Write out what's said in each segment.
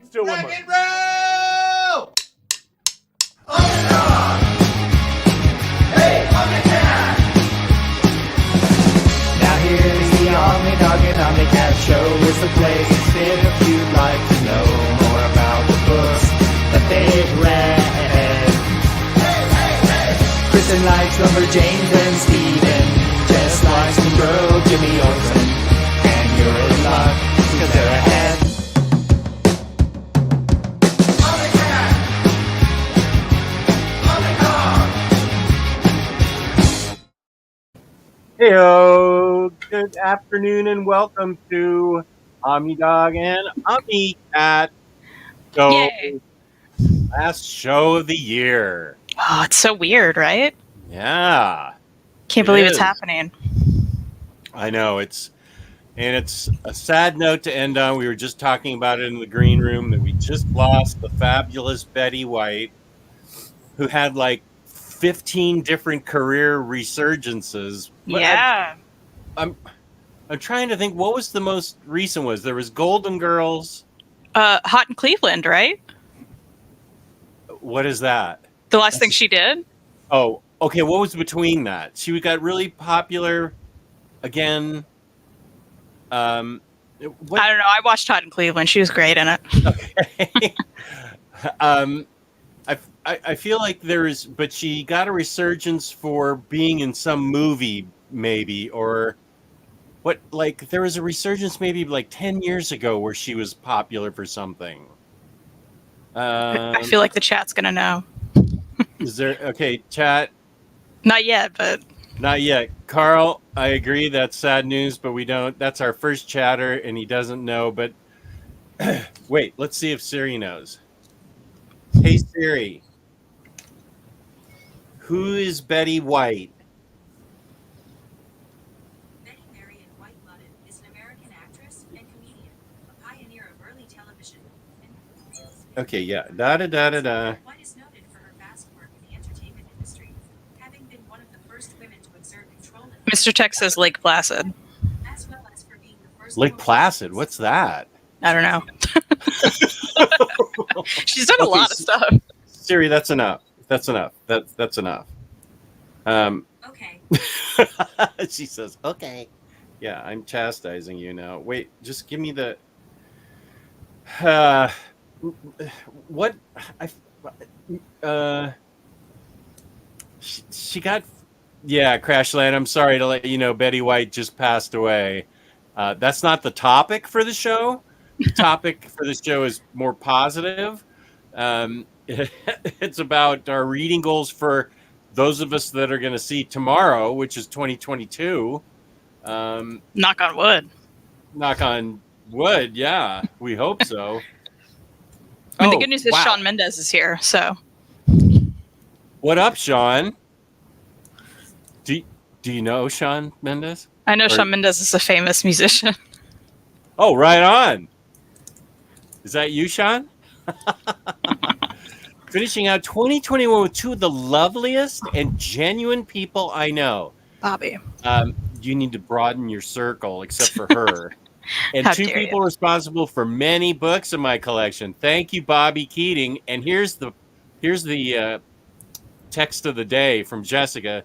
Still one Rock more. and roll! OmniDog! Hey, OmniCat's! Now here's the OmniDog and OmniCat's show. It's the place if you'd like to know more about the books that they've read. Kristan likes Lumberjanes and Steven. Jess likes Monroe, Jimmy Olsen. And you're in luck, because they're ahead. Heyo, good afternoon and welcome to OmniDog and OmniCat. So, Yay. last show of the year. Oh, it's so weird, right? Yeah, Can't It believe is. it's happening. I know it's a sad note to end on. We were just talking about it in the green room that we just lost the fabulous Betty White, who had like 15 different career resurgences. But Yeah. I'm trying to think what was the most recent was. There was Golden Girls. Hot in Cleveland, right? What is that? The last thing she did? Oh, okay. What was between that? She got really popular again. What? I don't know. I watched Hot in Cleveland. She was great in it. Okay. I feel like but she got a resurgence for being in some movie, maybe, or what? Like there was a resurgence maybe like 10 years ago where she was popular for something. I feel like the chat's going to know. Is there okay, chat? Not yet, but Not yet. Carl, I agree. That's sad news, but we don't. That's our first chatter, and he doesn't know. But wait, let's see if Siri knows. Hey, Siri. Who is Betty White? Betty Marion White-Ludden is an American actress and comedian, a pioneer of early television. Okay, yeah. Da-da-da-da-da. White is noted for her vast work in the entertainment industry, having been one of the first women to exert control in Mr. Tech says Lake Placid. as well as for being the first Lake woman- Placid. What's that? I don't know. She's done a Okay, lot of stuff. Siri, that's enough. That's enough. That's enough. Okay. She says, okay. Yeah, I'm chastising you now. Wait, just give me the what she got. Yeah, Crashland, I'm sorry to let you know Betty White just passed away. That's not the topic for the show. The topic for the show is more positive. It's about our reading goals for those of us that are going to see tomorrow, which is 2022. Knock on wood. Knock on wood. Yeah, we hope so. I mean, the good news is wow. Shawn Mendes is here, so. What up, Shawn? Do you know Shawn Mendes? I know Shawn Mendes is a famous musician. Oh, right on. Is that you, Shawn? Finishing out 2021 with two of the loveliest and genuine people I know. Bobby. You need to broaden your circle, except for her. And How two dare people responsible for many books in my collection. Thank you, Bobby Keating. And here's the text of the day from Jessica.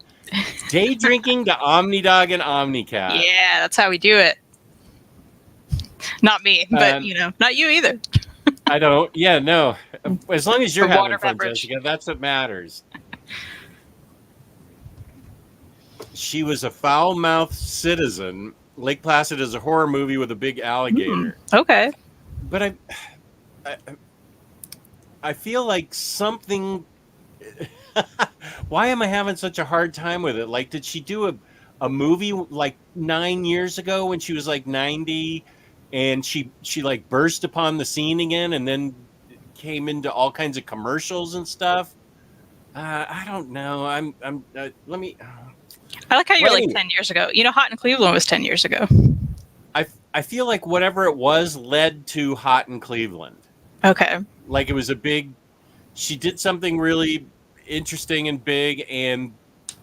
Day drinking to OmniDog and OmniCat. Yeah, that's how we do it. Not me, but, not you either. I don't. Yeah, no. As long as you're The having water fun, beverage. Jessica, that's what matters. She was a foul-mouthed citizen. Lake Placid is a horror movie with a big alligator. Okay. But I feel like something. Why am I having such a hard time with it? Like, did she do a movie like 9 years ago when she was like 90, and she like burst upon the scene again, and then came into all kinds of commercials and stuff? I don't know. Let me. I like how you're Wait. like 10 years ago. Hot in Cleveland was 10 years ago. I feel like whatever it was led to Hot in Cleveland. Okay. Like it was a big. She did something really interesting and big, and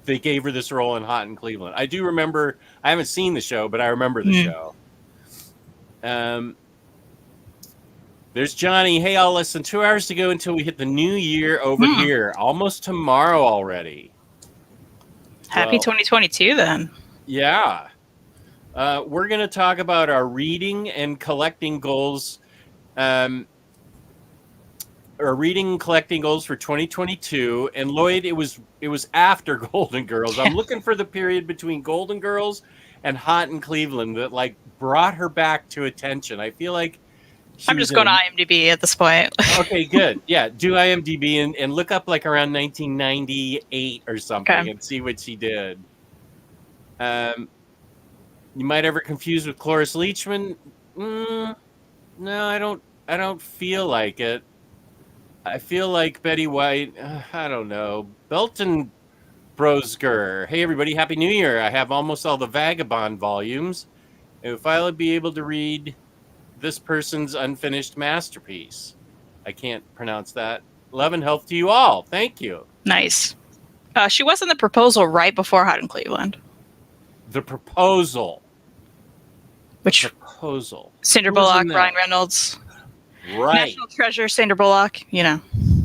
they gave her this role in Hot in Cleveland. I do remember. I haven't seen the show, but I remember the show. There's Johnny. Hey, all less than 2 hours to go until we hit the new year over here. Almost tomorrow already. Happy 2022 then. Yeah. We're going to talk about our reading and collecting goals. Our reading and collecting goals for 2022. And Lloyd, it was after Golden Girls. I'm looking for the period between Golden Girls and Hot in Cleveland that like brought her back to attention. I feel like I'm just going to IMDb at this point. Okay, good. Yeah, do IMDb and look up like around 1998 or something and see what she did. You might ever confuse with Cloris Leachman. No, I don't feel like it. I feel like Betty White. I don't know. Belton Brosger. Hey everybody, Happy New Year! I have almost all the Vagabond volumes. If I'll be able to read this person's unfinished masterpiece. I can't pronounce that. Love and health to you all. Thank you. Nice. She was in The Proposal right before Hot in Cleveland. The Proposal. Which Proposal. Sandra Bullock, Ryan Reynolds. Right. National Treasure, Sandra Bullock. You know.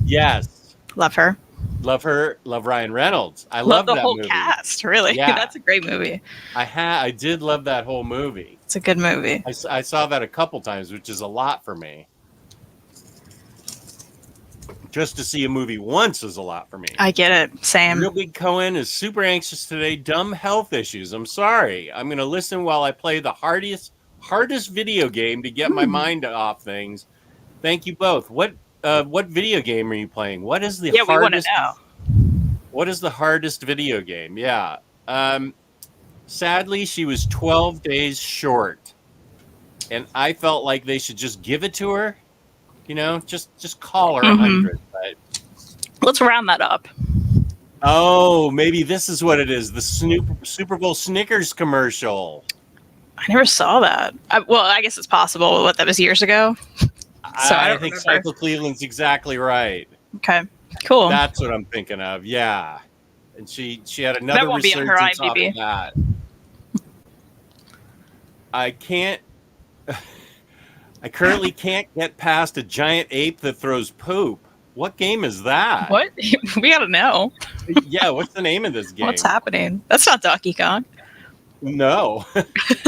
Yes. Love her. Love her. Love Ryan Reynolds. I love the that whole movie. cast. Really. Yeah. That's a great movie. I did love that whole movie. It's a good movie. I saw that a couple times, which is a lot for me. Just to see a movie once is a lot for me. I get it. Same. Real Big Cohen is super anxious today. Dumb health issues. I'm sorry. I'm going to listen while I play the hardest video game to get my mind off things. Thank you both. What video game are you playing? What is the hardest? We want to know. What is the hardest video game? Yeah. Sadly, she was 12 days short, and I felt like they should just give it to her. You know, just call her 100. But let's round that up. Oh, maybe this is what it is. The Super Bowl Snickers commercial. I never saw that. I guess it's possible. What, that was years ago? So I think Cycle Cleveland's exactly right. Okay, cool. That's what I'm thinking of. Yeah. And she had another that won't be on her resurgence IMDb. off of that. I currently can't get past a giant ape that throws poop. What game is that? What? We gotta know. Yeah, what's the name of this game? What's happening? That's not Donkey Kong. No,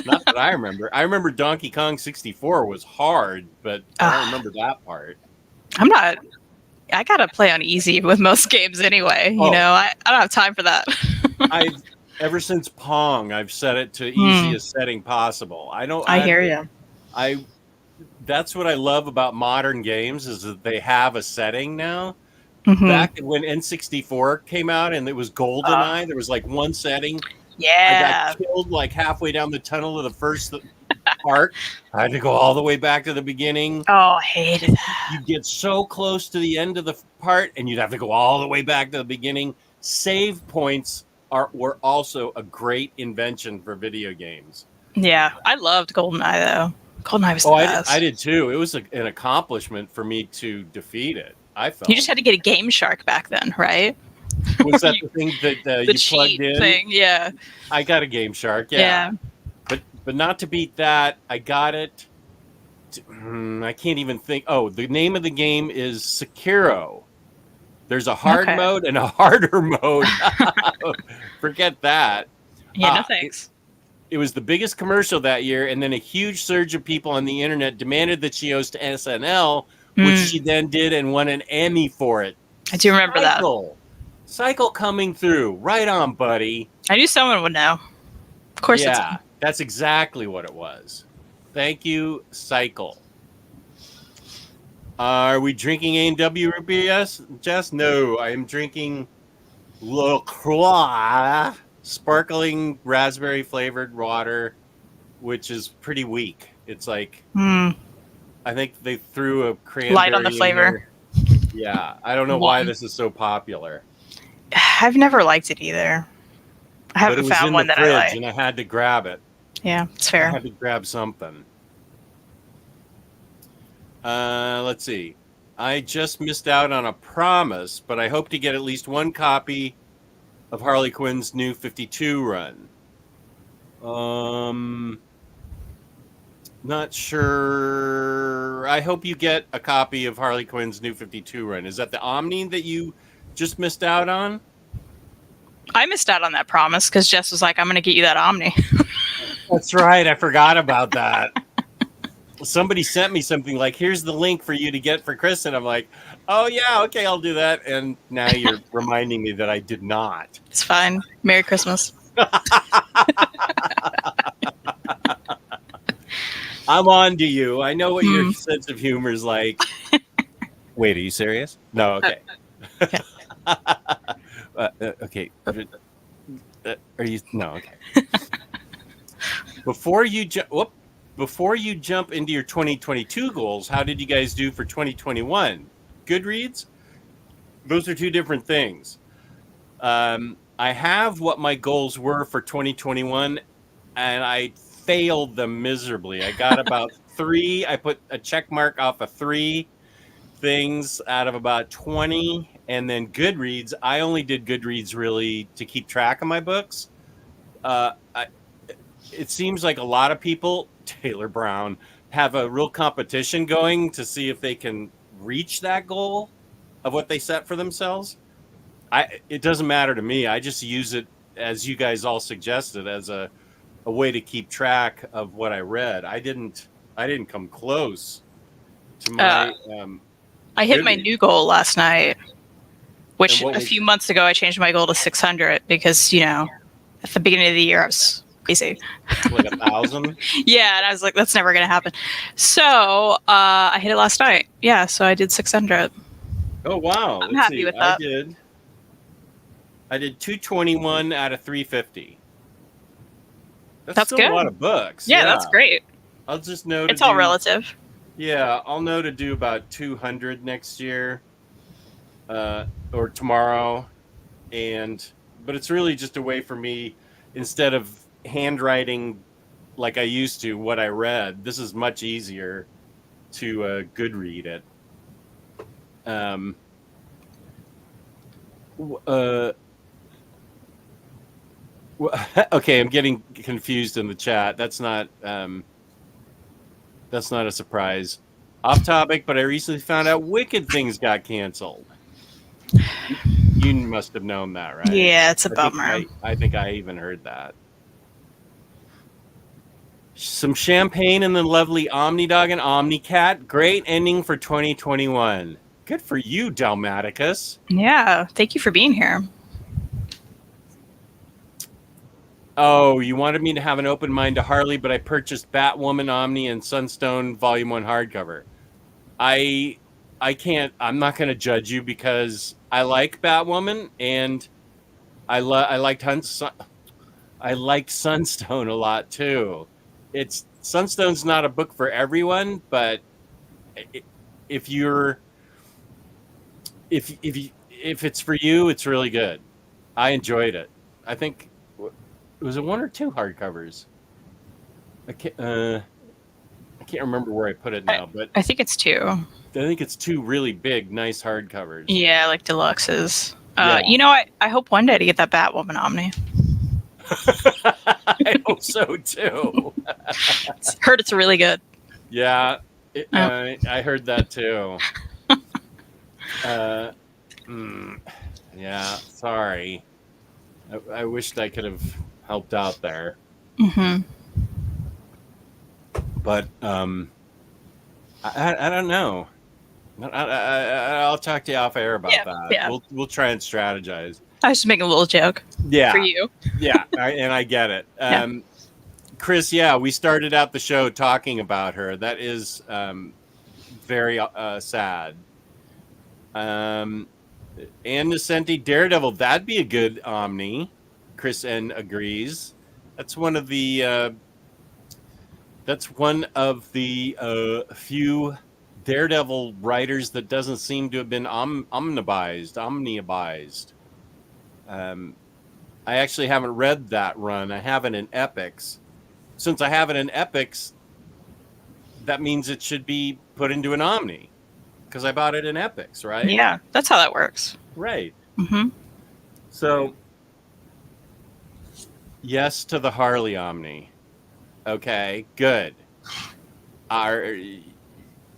not that I remember. I remember Donkey Kong 64 was hard, but I don't remember that part. I gotta play on easy with most games anyway. You know, I don't have time for that. Ever since Pong, I've set it to easiest setting possible. I hear you. That's what I love about modern games is that they have a setting now. Back when N64 came out and it was GoldenEye, there was like one setting. Yeah. I got killed like halfway down the tunnel of the first part. I had to go all the way back to the beginning. Oh, I hated that. You get so close to the end of the part and you'd have to go all the way back to the beginning. Save points were also a great invention for video games. Yeah, I loved GoldenEye though. GoldenEye was the best. I did too. It was an accomplishment for me to defeat it. I felt you just had to get a Game Shark back then, right? Was that the thing that you plugged in? Thing, yeah. I got a Game Shark, yeah. But not to beat that, I got it. I can't even think. Oh, the name of the game is Sekiro. There's a hard mode and a harder mode. Forget that. Yeah, no thanks. It was the biggest commercial that year, and then a huge surge of people on the internet demanded that she host SNL, which she then did and won an Emmy for it. I do remember that. Cycle coming through. Right on, buddy. I knew someone would know. Of course it's Yeah, that's exactly what it was. Thank you, Cycle. Are we drinking A&W root beer, Jess? No, I am drinking LaCroix sparkling raspberry flavored water, which is pretty weak. It's like, I think they threw a cranberry light on the flavor. Yeah, I don't know why this is so popular. I've never liked it either. I haven't found one that I like. And I had to grab it. Yeah, it's fair. I had to grab something. Let's see. I just missed out on a promise, but I hope to get at least one copy of Harley Quinn's new 52 run. Not sure. I hope you get a copy of Harley Quinn's New 52 run. Is that the Omni that you just missed out on? I missed out on that promise because Jess was like, I'm going to get you that Omni. That's right. I forgot about that. Somebody sent me something like, here's the link for you to get for Chris. And I'm like, oh, yeah, okay, I'll do that. And now you're reminding me that I did not. It's fine. Merry Christmas. I'm on to you. I know what your sense of humor is like. Wait, are you serious? No, okay. Okay. Are you? No, okay. Before you jump into your 2022 goals, how did you guys do for 2021? Goodreads? Those are two different things. I have what my goals were for 2021, and I failed them miserably. I got about 3. I put a check mark off of 3 things out of about 20. And then Goodreads, I only did Goodreads really to keep track of my books. It seems like a lot of people, Taylor Brown, have a real competition going to see if they can reach that goal of what they set for themselves. It doesn't matter to me. I just use it, as you guys all suggested, as a way to keep track of what I read. I didn't come close to my I hit my new goal last night, which And what a was- few months ago I changed my goal to 600 because, at the beginning of the year I was crazy. like 1,000. Yeah, and I was like, that's never going to happen. So I hit it last night. Yeah, so I did 600. Oh wow! I'm happy with that. I did 221 out of 350. That's still good. a lot of books. Yeah, that's great. I'll just know It's all relative. Yeah, I'll know to do about 200 next year, or tomorrow, but it's really just a way for me, instead of handwriting like I used to what I read. This is much easier to good read it. Okay, I'm getting confused in the chat. That's not a surprise. Off topic, but I recently found out Wicked Things got canceled. You must have known that, right? Yeah, it's a bummer. I think I even heard that. Some champagne and the lovely OmniDog and OmniCat. Great ending for 2021. Good for you, Dalmaticus. Yeah, thank you for being here. Oh, you wanted me to have an open mind to Harley, but I purchased Batwoman, Omni, and Sunstone Volume 1 hardcover. I can't. I'm not going to judge you because I like Batwoman and I liked Sunstone a lot too. Sunstone's not a book for everyone, but if it's for you, it's really good. I enjoyed it. I think it was a 1 or 2 hardcovers. I can't remember where I put it now, but I think it's 2. I think it's 2 really big, nice hardcovers. Yeah, like deluxes. Yeah. I hope one day to get that Batwoman Omni. I hope so too. Heard it's really good. Yeah, I heard that too. Yeah, sorry. I wished I could have helped out there. Mm-hmm. But I don't know. I'll talk to you off air about that. Yeah. We'll try and strategize. I was just making a little joke. Yeah. For you. Yeah, and I get it. Chris, yeah, we started out the show talking about her. That is very sad. And Nascenti Daredevil, that'd be a good Omni. Chris N agrees. That's one of the few Daredevil writers that doesn't seem to have been omnibized. I actually haven't read that run. I have it in Epics. Since I have it in Epics, that means it should be put into an Omni because I bought it in Epics, right? Yeah, that's how that works. Right. Mm-hmm. So, yes to the Harley Omni. Okay, good. are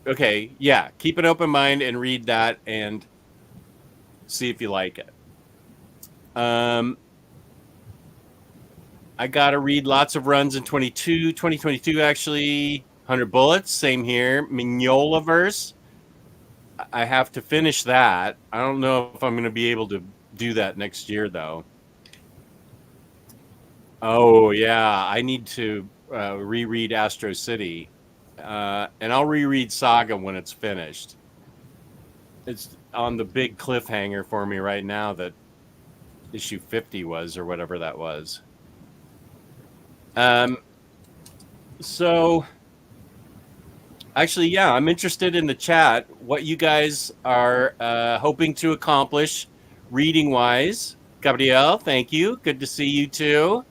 okay. Yeah, keep an open mind and read that and see if you like it. I got to read lots of runs in 2022, actually. 100 Bullets, same here. Mignolaverse. I have to finish that. I don't know if I'm going to be able to do that next year, though. Oh, yeah. I need to reread Astro City. And I'll reread Saga when it's finished. It's on the big cliffhanger for me right now that issue 50 was, or whatever that was. So actually, yeah, I'm interested in the chat what you guys are hoping to accomplish reading wise. Gabrielle, thank you. Good to see you too.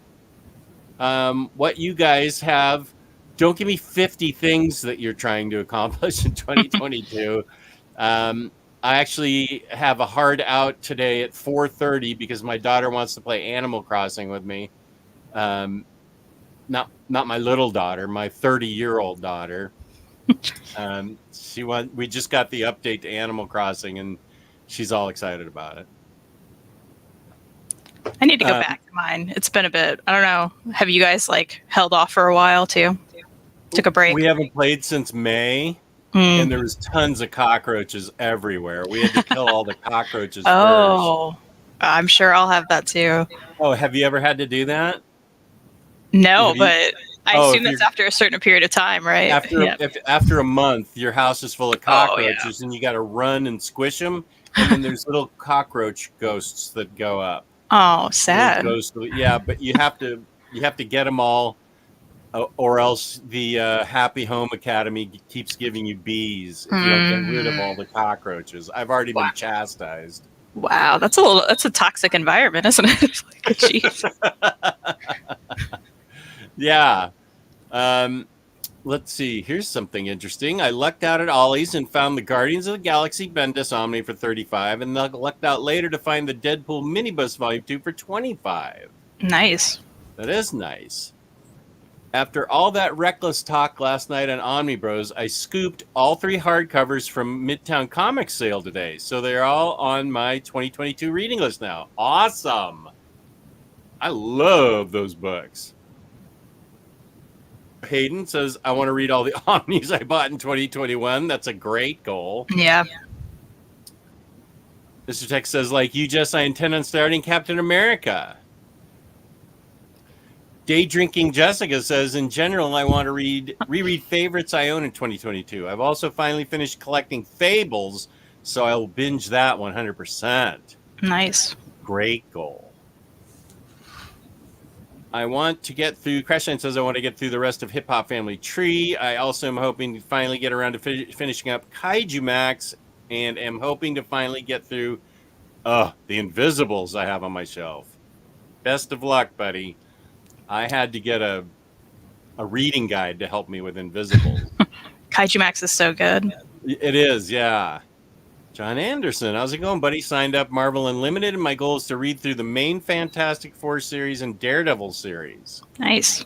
What you guys have. Don't give me 50 things that you're trying to accomplish in 2022. I actually have a hard out today at 4:30 because my daughter wants to play Animal Crossing with me. Not my little daughter, my 30-year-old daughter. We just got the update to Animal Crossing, and she's all excited about it. I need to go back to mine. It's been a bit. I don't know. Have you guys like held off for a while too? Took a break. We haven't played since May, and there was tons of cockroaches everywhere. We had to kill all the cockroaches first. I'm sure I'll have that too. Oh, have you ever had to do that? No, but I assume that's after a certain period of time, right? After a month, your house is full of cockroaches, and you got to run and squish them. And then there's little cockroach ghosts that go up. Oh, sad. Yeah, but you have to get them all, or else the Happy Home Academy keeps giving you bees if you don't get rid of all the cockroaches. I've already been chastised. Wow, that's a toxic environment, isn't it? Like, jeez. Yeah. Let's see. Here's something interesting. I lucked out at Ollie's and found the Guardians of the Galaxy Bendis Omni for $35, and lucked out later to find the Deadpool Minibus Volume 2 for $25. Nice. That is nice. After all that reckless talk last night on Omni Bros, I scooped all 3 hardcovers from Midtown Comics sale today, so they're all on my 2022 reading list now. Awesome. I love those books. Hayden says, I want to read all the Omnis I bought in 2021. That's a great goal. Yeah. Mr. Tech says, like you, Jess, I intend on starting Captain America. Day Drinking Jessica says, in general, I want to reread favorites I own in 2022. I've also finally finished collecting Fables, so I'll binge that 100%. Nice. Great goal. I want to get through, Crashline says I want to get through the rest of Hip Hop Family Tree. I also am hoping to finally get around to finishing up Kaiju Max, and am hoping to finally get through the Invisibles I have on my shelf. Best of luck, buddy. I had to get a reading guide to help me with Invisibles. Kaiju Max is so good. It is, yeah. John Anderson, how's it going, buddy? Signed up Marvel Unlimited, and my goal is to read through the main Fantastic Four series and Daredevil series. Nice.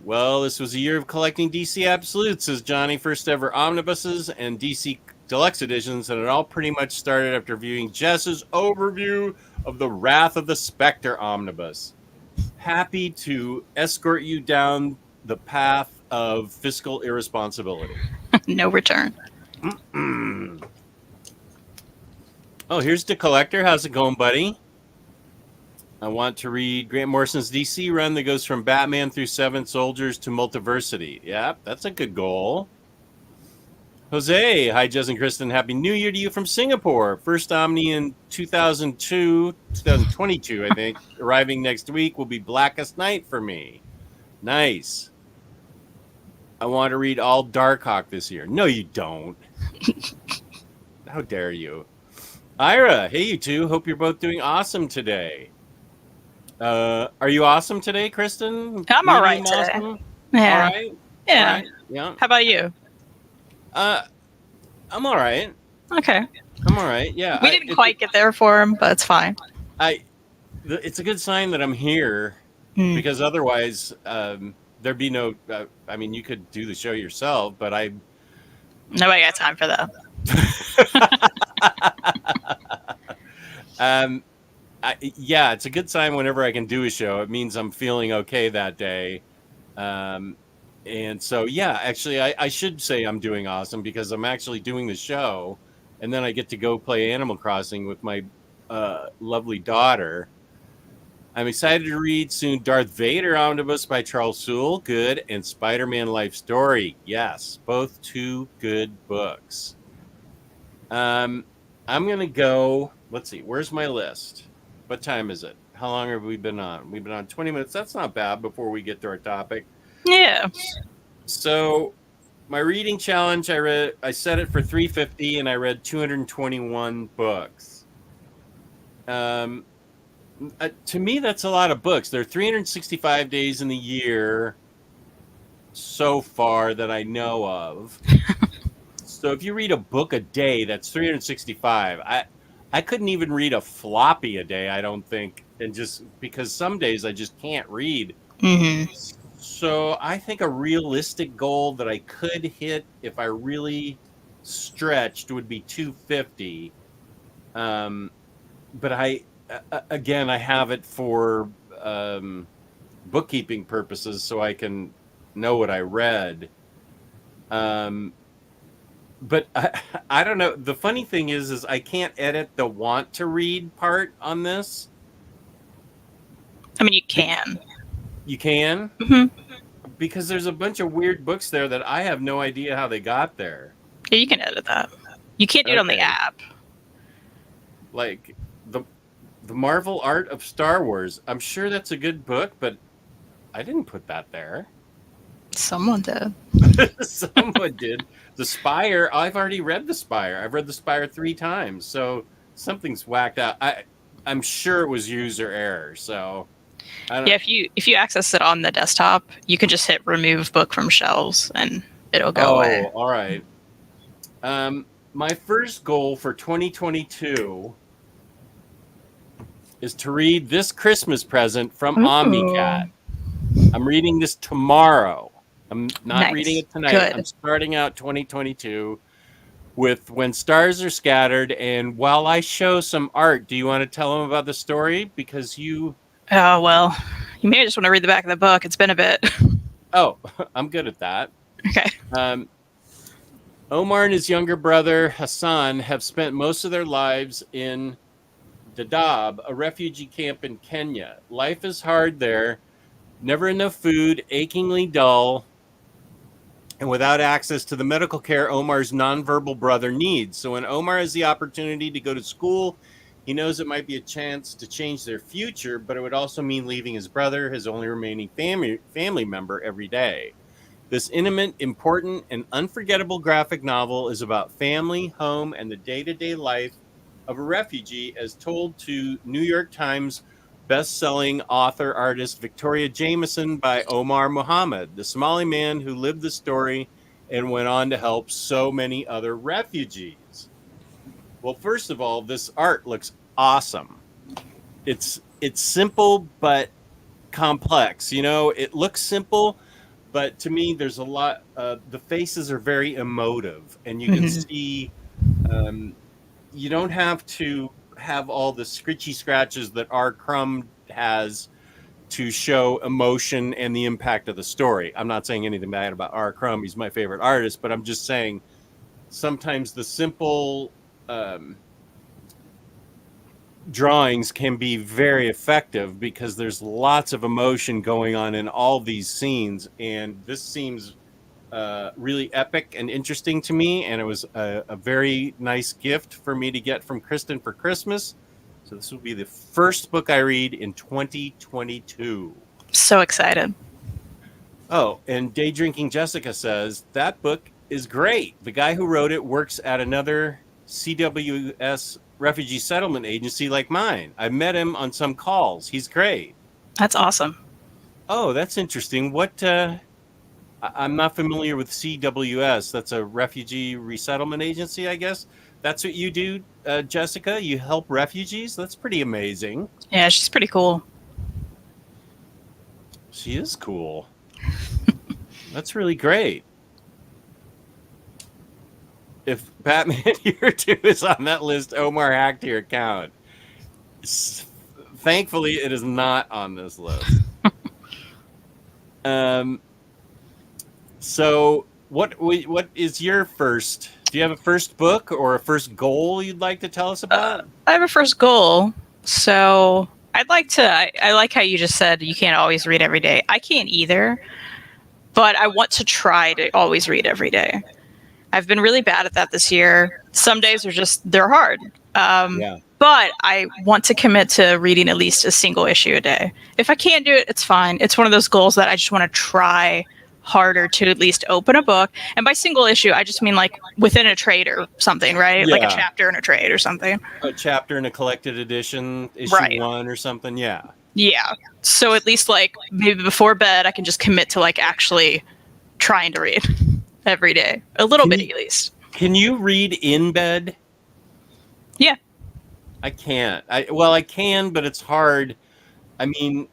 Well, this was a year of collecting DC Absolutes, says Johnny. First ever omnibuses and DC Deluxe editions, and it all pretty much started after viewing Jess's overview of the Wrath of the Spectre omnibus. Happy to escort you down the path of fiscal irresponsibility. No return. Oh, here's the collector. How's it going, buddy? I want to read Grant Morrison's DC run that goes from Batman through Seven Soldiers to Multiversity. Yeah, that's a good goal. Jose, hi, Jess and Kristan. Happy New Year to you from Singapore. First Omni in 2022, I think. Arriving next week will be Blackest Night for me. Nice. I want to read all Darkhawk this year. No, you don't. How dare you? Ira, hey, you two. Hope you're both doing awesome today. Are you awesome today, Kristan? I'm all right today. Awesome? Yeah. All right? Yeah. All right. Yeah. How about you? I'm all right. Okay. I'm all right. Yeah. We didn't quite get there for him, but it's fine. It's a good sign that I'm here because otherwise, there'd be no. I mean, you could do the show yourself, but Nobody got time for that. yeah, it's a good sign whenever I can do a show. It means I'm feeling okay that day. And so, yeah, actually, I should say I'm doing awesome because I'm actually doing the show, and then I get to go play Animal Crossing with my lovely daughter. I'm excited to read soon Darth Vader Omnibus by Charles Sewell, good, and Spider-Man Life Story. Yes, both two good books. I'm going to go, let's see, where's my list? What time is it? How long have we been on? We've been on 20 minutes. That's not bad before we get to our topic. Yeah. So my reading challenge, I set it for 350 and I read 221 books. To me, that's a lot of books. There are 365 days in the year so far that I know of. So if you read a book a day, that's 365. I couldn't even read a floppy a day, I don't think. And just because some days I just can't read. Mm-hmm. So I think a realistic goal that I could hit if I really stretched would be 250. But I have it for bookkeeping purposes so I can know what I read. But I don't know. The funny thing is I can't edit the want to read part on this. I mean, you can. You can? Mm-hmm. Because there's a bunch of weird books there that I have no idea how they got there. Yeah, you can edit that. You can't do it on the Okay. app. Like the Marvel Art of Star Wars. I'm sure that's a good book, but I didn't put that there. Someone did. Someone did. The Spire, I've already read The Spire. I've read The Spire 3 times, so something's whacked out. I'm sure it was user error, so I don't. Yeah, if you access it on the desktop, you can just hit remove book from shelves and it'll go away. All right. My first goal for 2022 is to read this Christmas present from OmniCat. I'm reading this tomorrow. I'm not Nice. reading it tonight. Good. I'm starting out 2022 with When Stars Are Scattered. And while I show some art, do you want to tell them about the story? Because you... Oh, well, you may just want to read the back of the book. It's been a bit. Oh, I'm good at that. Okay. Omar and his younger brother, Hassan, have spent most of their lives in Dadaab, a refugee camp in Kenya. Life is hard there. Never enough food, achingly dull, and without access to the medical care Omar's nonverbal brother needs. So when Omar has the opportunity to go to school, he knows it might be a chance to change their future, but it would also mean leaving his brother, his only remaining family member, every day. This intimate, important, and unforgettable graphic novel is about family, home, and the day-to-day life of a refugee as told to New York Times best-selling author-artist Victoria Jameson by Omar Muhammad, the Somali man who lived the story and went on to help so many other refugees. Well, first of all, this art looks awesome. It's simple but complex. You know, it looks simple, but to me, there's a lot. The faces are very emotive, and you can see. You don't have to have all the scritchy scratches that R. Crumb has to show emotion and the impact of the story. I'm not saying anything bad about R. Crumb. He's my favorite artist, but I'm just saying sometimes the simple drawings can be very effective because there's lots of emotion going on in all these scenes. And this seems really epic and interesting to me, and it was a very nice gift for me to get from Kristan for Christmas. So this will be the first book I read in 2022. So excited. Oh, and Day Drinking Jessica says that book is great. The guy who wrote it works at another CWS refugee settlement agency like mine. I met him on some calls. He's great. That's awesome. Oh, that's interesting. What I'm not familiar with CWS. That's a refugee resettlement agency, I guess. That's what you do, Jessica? You help refugees? That's pretty amazing. Yeah, she's pretty cool. She is cool. That's really great. If Batman Year 2 is on that list, Omar hacked your account. Thankfully, it is not on this list. So what is your first? Do you have a first book or a first goal you'd like to tell us about? I have a first goal. So I'd like to, I like how you just said you can't always read every day. I can't either, but I want to try to always read every day. I've been really bad at that this year. Some days they're hard. Yeah. But I want to commit to reading at least a single issue a day. If I can't do it, it's fine. It's one of those goals that I just want to try harder to at least open a book. And by single issue, I just mean like within a trade or something, right? Like a Yeah. chapter in a trade or something. A chapter in a collected edition, issue Right. 1 or something. Yeah. Yeah. So at least like maybe before bed, I can just commit to like actually trying to read every day. A little bit at least. Can you read in bed? Yeah. I can't. I can, but it's hard. I mean,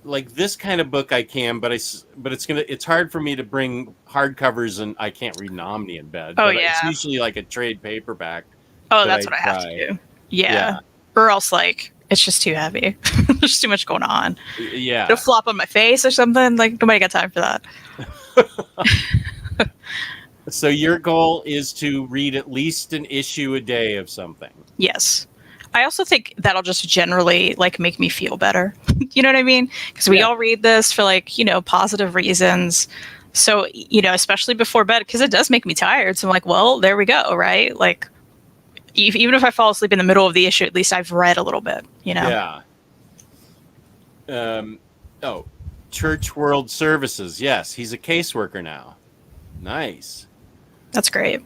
like this kind of book I can, but it's hard for me to bring hardcovers, and I can't read an Omni in bed. Oh, but yeah. It's usually like a trade paperback. Oh, that that's I what I have try. to do. Yeah. Or else like it's just too heavy. There's too much going on. Yeah. It'll flop on my face or something. Like nobody got time for that. So your goal is to read at least an issue a day of something. Yes. I also think that'll just generally like make me feel better. You know what I mean? Because we Yeah. all read this for like, positive reasons. So, especially before bed, because it does make me tired. So I'm like, well, there we go, right? Like, even if I fall asleep in the middle of the issue, at least I've read a little bit, Yeah. Church World Services. Yes, he's a caseworker now. Nice. That's great.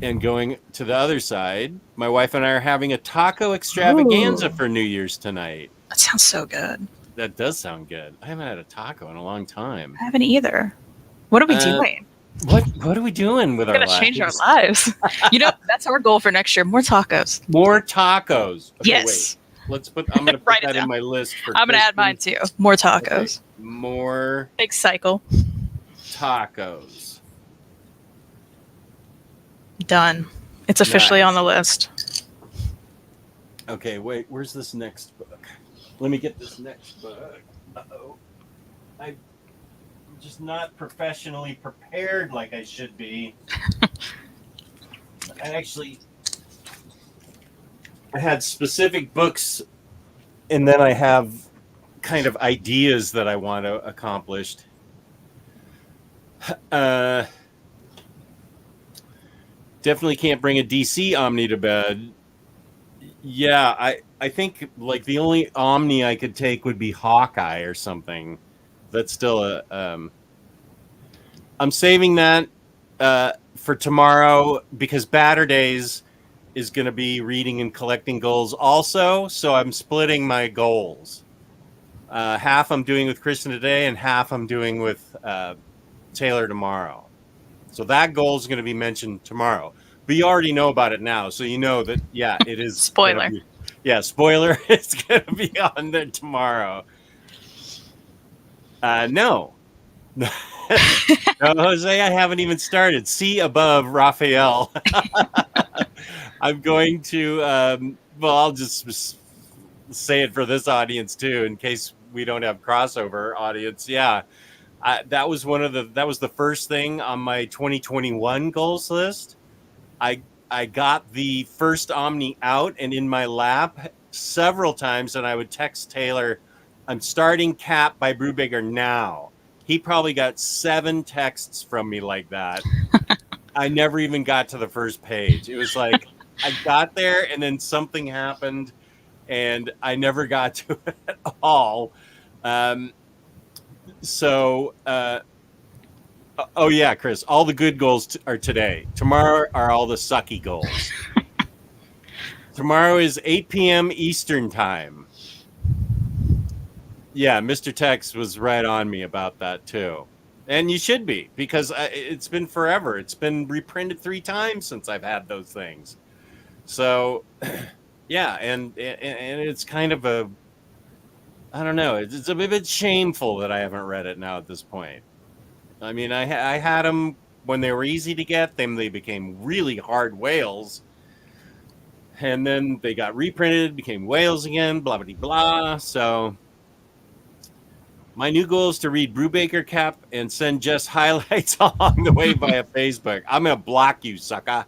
And going to the other side, my wife and I are having a taco extravaganza for New Year's tonight. That sounds so good. That does sound good. I haven't had a taco in a long time. I haven't either. What are we doing? What are we doing with We're our going to lives? change our lives. That's our goal for next year. More tacos. More tacos. Okay, Yes. wait. I'm going to put Write it that in down. my list for I'm going to add mine too. More tacos. Okay. More Big cycle. tacos. Done. It's officially Nice. on the list. Okay, wait. Where's this next book? Let me get this next book. Uh-oh. I'm just not professionally prepared like I should be. I had specific books, and then I have kind of ideas that I want to accomplish. Definitely can't bring a DC Omni to bed. Yeah, I think like the only Omni I could take would be Hawkeye or something. That's still I'm saving that for tomorrow because Batter Days is going to be reading and collecting goals also. So I'm splitting my goals. Half I'm doing with Kristan today, and half I'm doing with Taylor tomorrow. So that goal is going to be mentioned tomorrow. But you already know about it now, so you know that, yeah, it is. Spoiler. Spoiler. It's going to be on there tomorrow. No. No, Jose, I haven't even started. See above Raphael. I'm going to, I'll just say it for this audience too, in case we don't have crossover audience. Yeah. That was the first thing on my 2021 goals list. I got the first Omni out and in my lap several times, and I would text Taylor, I'm starting Cap by Brubaker now. He probably got 7 texts from me like that. I never even got to the first page. It was like I got there and then something happened and I never got to it at all. Oh yeah, Chris, all the good goals are today. Tomorrow are all the sucky goals. Tomorrow is 8 p.m. Eastern time. Yeah, Mr. Tex was right on me about that too. And you should be, because it's been forever. It's been reprinted 3 times since I've had those things. So, yeah, and it's kind of I don't know, it's a bit shameful that I haven't read it now at this point. I mean, I had them when they were easy to get. Then they became really hard whales. And then they got reprinted, became whales again, blah, blah, blah. So my new goal is to read Brubaker Cap and send Jess highlights along the way via Facebook. I'm going to block you, sucker.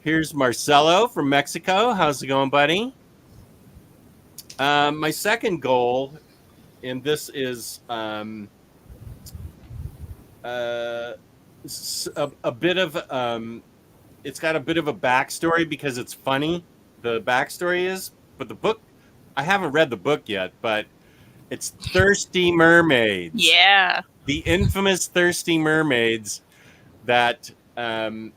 Here's Marcelo from Mexico. How's it going, buddy? My second goal, and this is a bit of it's got a bit of a backstory because it's funny. The backstory is, but the book, I haven't read the book yet, but it's Thirsty Mermaids. Yeah. The infamous Thirsty Mermaids that, do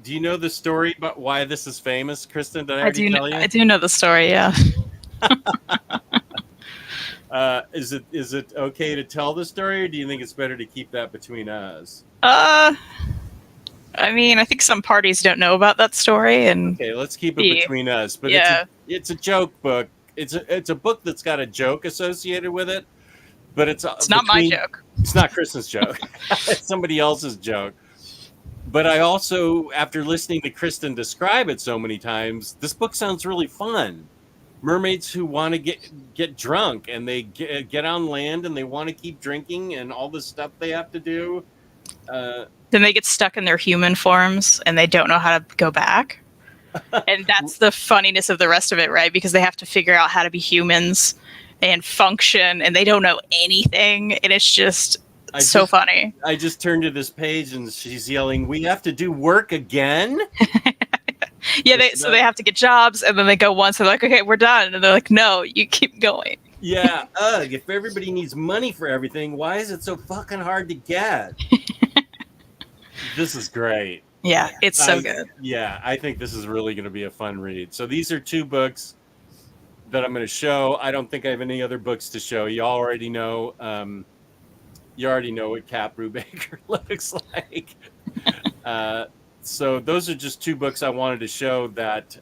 you know the story about why this is famous, Kristen? Did I already tell you? I do know the story, yeah. Is it okay to tell the story, or do you think it's better to keep that between us? I mean, I think some parties don't know about that story, and Okay, let's keep it between us. But yeah. it's a joke book. It's a book that's got a joke associated with it, but it's not my joke. It's not Kristen's joke. It's somebody else's joke. But I also, after listening to Kristen describe it so many times, this book sounds really fun. Mermaids who want to get drunk, and they get on land, and they want to keep drinking, and all the stuff they have to do. Then they get stuck in their human forms, and they don't know how to go back. And that's the funniness of the rest of it, right? Because they have to figure out how to be humans and function, and they don't know anything, and it's just so funny. I just turned to this page, and she's yelling, "We have to do work again?" Yeah, so they have to get jobs, and then they go once, and they're like, "Okay, we're done," and they're like, "No, you keep going." Yeah, if everybody needs money for everything, why is it so fucking hard to get? This is great. Yeah, it's so good. Yeah, I think this is really going to be a fun read. So these are two books that I'm going to show. I don't think I have any other books to show. You already know. You already know what Cat Brubaker looks like. So those are just two books I wanted to show that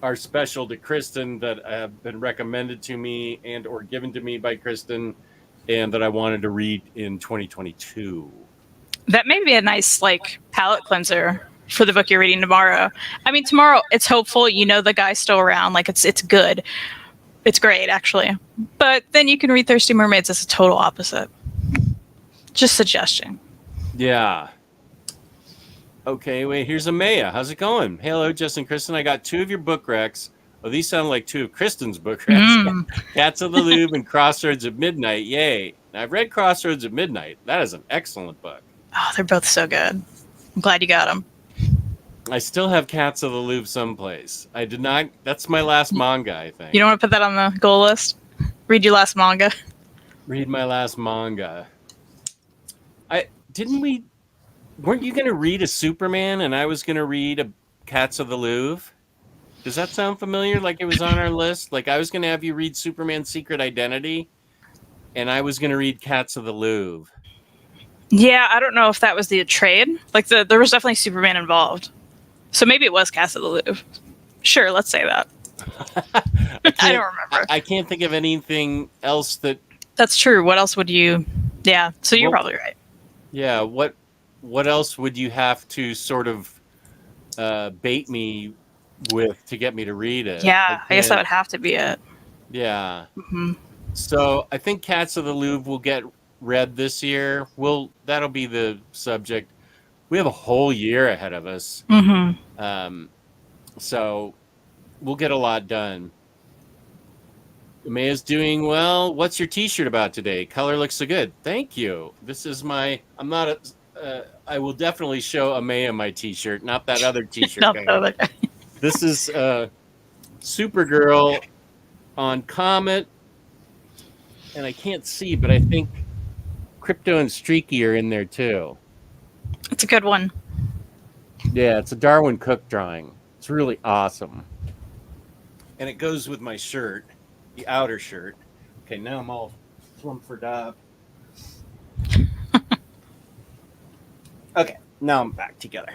are special to Kristen, that have been recommended to me and or given to me by Kristen, and that I wanted to read in 2022. That may be a nice palate cleanser for the book you're reading tomorrow. I mean, tomorrow it's hopeful, the guy's still around, it's good. It's great, actually. But then you can read Thirsty Mermaids as a total opposite. Just suggestion. Yeah. Okay, wait, here's Amaya. How's it going? Hey, hello, Justin, Kristen. I got two of your book recs. Oh, these sound like two of Kristen's book recs. Cats of the Louvre and Crossroads at Midnight. Yay. Now, I've read Crossroads at Midnight. That is an excellent book. Oh, they're both so good. I'm glad you got them. I still have Cats of the Louvre someplace. I did not. That's my last manga, I think. You don't want to put that on the goal list? Read your last manga. Read my last manga. Weren't you going to read a Superman and I was going to read a Cats of the Louvre? Does that sound familiar? Like it was on our list? Like I was going to have you read Superman's Secret Identity and I was going to read Cats of the Louvre. Yeah, I don't know if that was the trade. There was definitely Superman involved. So maybe it was Cats of the Louvre. Sure, let's say that. I don't remember. I can't think of anything else that... That's true. What else would you... Yeah, so you're probably right. Yeah, what else would you have to sort of bait me with to get me to read it? Yeah, I guess that would have to be it. Yeah. Mm-hmm. So I think Cats of the Louvre will get read this year. That'll be the subject. We have a whole year ahead of us. Mm-hmm. So we'll get a lot done. Amaya's doing well. What's your t-shirt about today? Color looks so good. Thank you. This is I will definitely show Amaya my t-shirt, not that other t-shirt. This is Supergirl on Comet. And I can't see, but I think Crypto and Streaky are in there too. It's a good one. Yeah, it's a Darwin Cook drawing. It's really awesome. And it goes with my shirt, the outer shirt. Okay, now I'm all flumpered up. Okay, now I'm back together.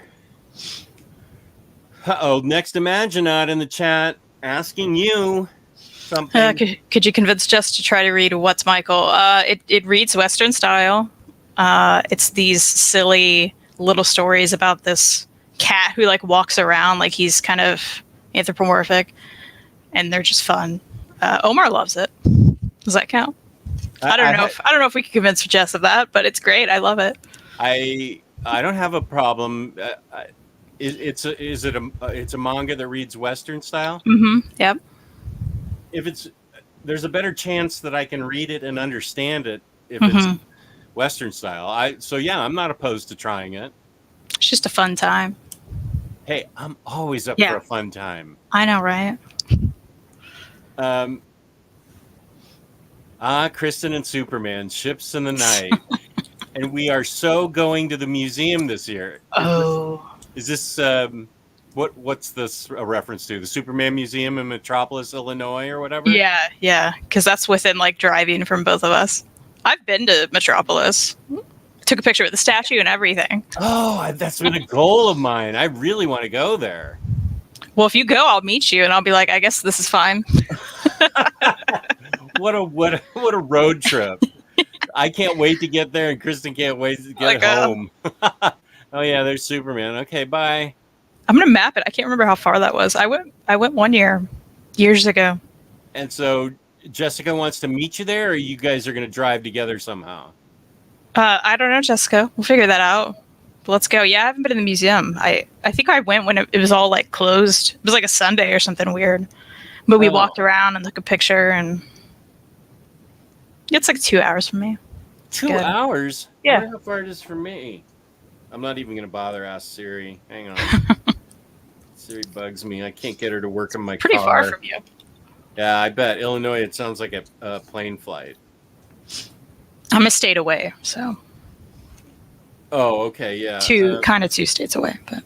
Uh-oh, next Imaginaut in the chat asking you, something. Could you convince Jess to try to read What's Michael? It reads Western style. It's these silly little stories about this cat who like walks around like he's kind of anthropomorphic, and they're just fun. Omar loves it. Does that count? I don't know if we can convince Jess of that, but it's great. I love it. I don't have a problem. It's a manga that reads Western style. Mm-hmm. Yep. There's a better chance that I can read it and understand it if it's Western style. I'm not opposed to trying it. It's just a fun time. Hey, I'm always up for a fun time. I know, right? Kristan and Superman, ships in the night. And we are so going to the museum this year. Is this what's this a reference to? The Superman Museum in Metropolis, Illinois, or whatever? Yeah, because that's within like driving from both of us. I've been to Metropolis. Took a picture with the statue and everything. Oh, that's been a goal of mine. I really want to go there. Well, if you go, I'll meet you, and I'll be like, I guess this is fine. What a road trip! I can't wait to get there, and Kristan can't wait to get home. Oh yeah, there's Superman. Okay, bye. I'm gonna map it. I can't remember how far that was. I went 1 year, years ago. And so Jessica wants to meet you there, or you guys are gonna drive together somehow? I don't know, Jessica. We'll figure that out. But let's go. Yeah, I haven't been in the museum. I think I went when it was all like closed. It was like a Sunday or something weird. But we walked around and took a picture, and it's like 2 hours from me. 2 hours? Yeah. I wonder how far it is from me. I'm not even going to bother ask Siri. Hang on. Siri bugs me. I can't get her to work on my car. Pretty far from you. Yeah, I bet. Illinois, it sounds like a plane flight. I'm a state away, so. Oh, okay, yeah. Kind of 2 states away, but.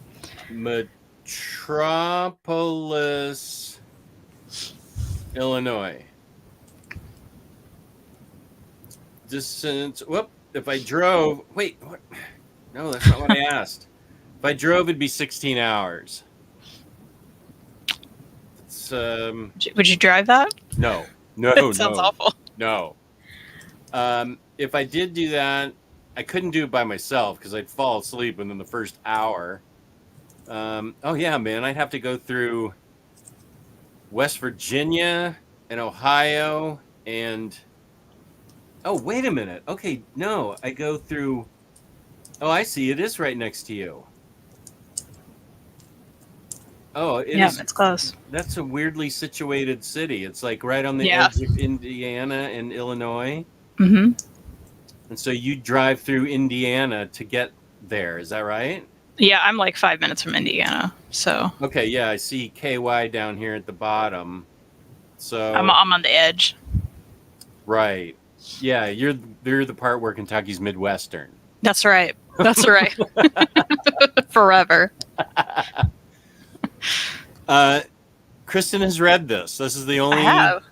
Metropolis, Illinois. Distance. Whoop. If I drove. Wait. What? No, that's not what I asked. If I drove, it'd be 16 hours. It's, Would you drive that? No. That sounds awful. No. If I did do that, I couldn't do it by myself because I'd fall asleep within the first hour. Oh, yeah, man. I'd have to go through West Virginia and Ohio and... Oh, wait a minute. Okay, no. I go through... Oh, I see. It is right next to you. Oh, it is. It's close. That's a weirdly situated city. It's like right on the edge of Indiana and Illinois. Mm-hmm. And so you drive through Indiana to get there. Is that right? Yeah, I'm like 5 minutes from Indiana. So. Okay, yeah, I see KY down here at the bottom. So I'm on the edge. Right. Yeah, you're the part where Kentucky's Midwestern. That's right. That's right. Forever. Kristan has read this. This is the only. I have.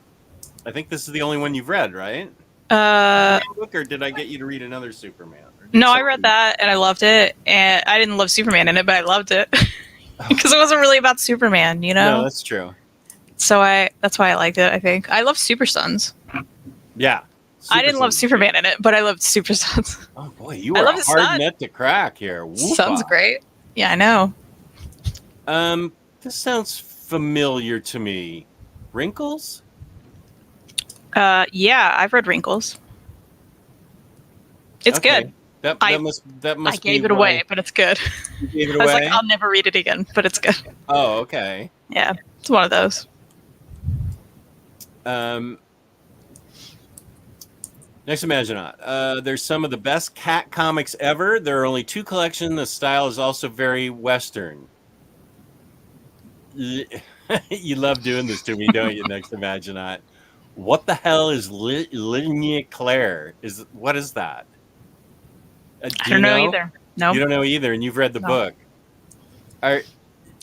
I think this is the only one you've read, right? Or did I get you to read another Superman? No, I read that and I loved it. And I didn't love Superman in it, but I loved it because it wasn't really about Superman, you know. No, that's true. So that's why I liked it. I think I love Super Sons. Yeah. I didn't love Superman in it, but I loved Super Sons. Oh boy, you are a hard nut to crack here. Sounds great. Yeah, I know. This sounds familiar to me. Wrinkles? Yeah, I've read Wrinkles. It's good. That must I gave it away, but it's good. You gave it I was away? like, I'll never read it again, but it's good. Oh, okay. Yeah, it's one of those. Next Imaginaut. There's some of the best cat comics ever. There are only 2 collections. The style is also very Western. You love doing this to me, don't you, Next Imaginaut? What the hell is Ligne Claire? What is that? I don't know either. No. You don't know either, and you've read the book. I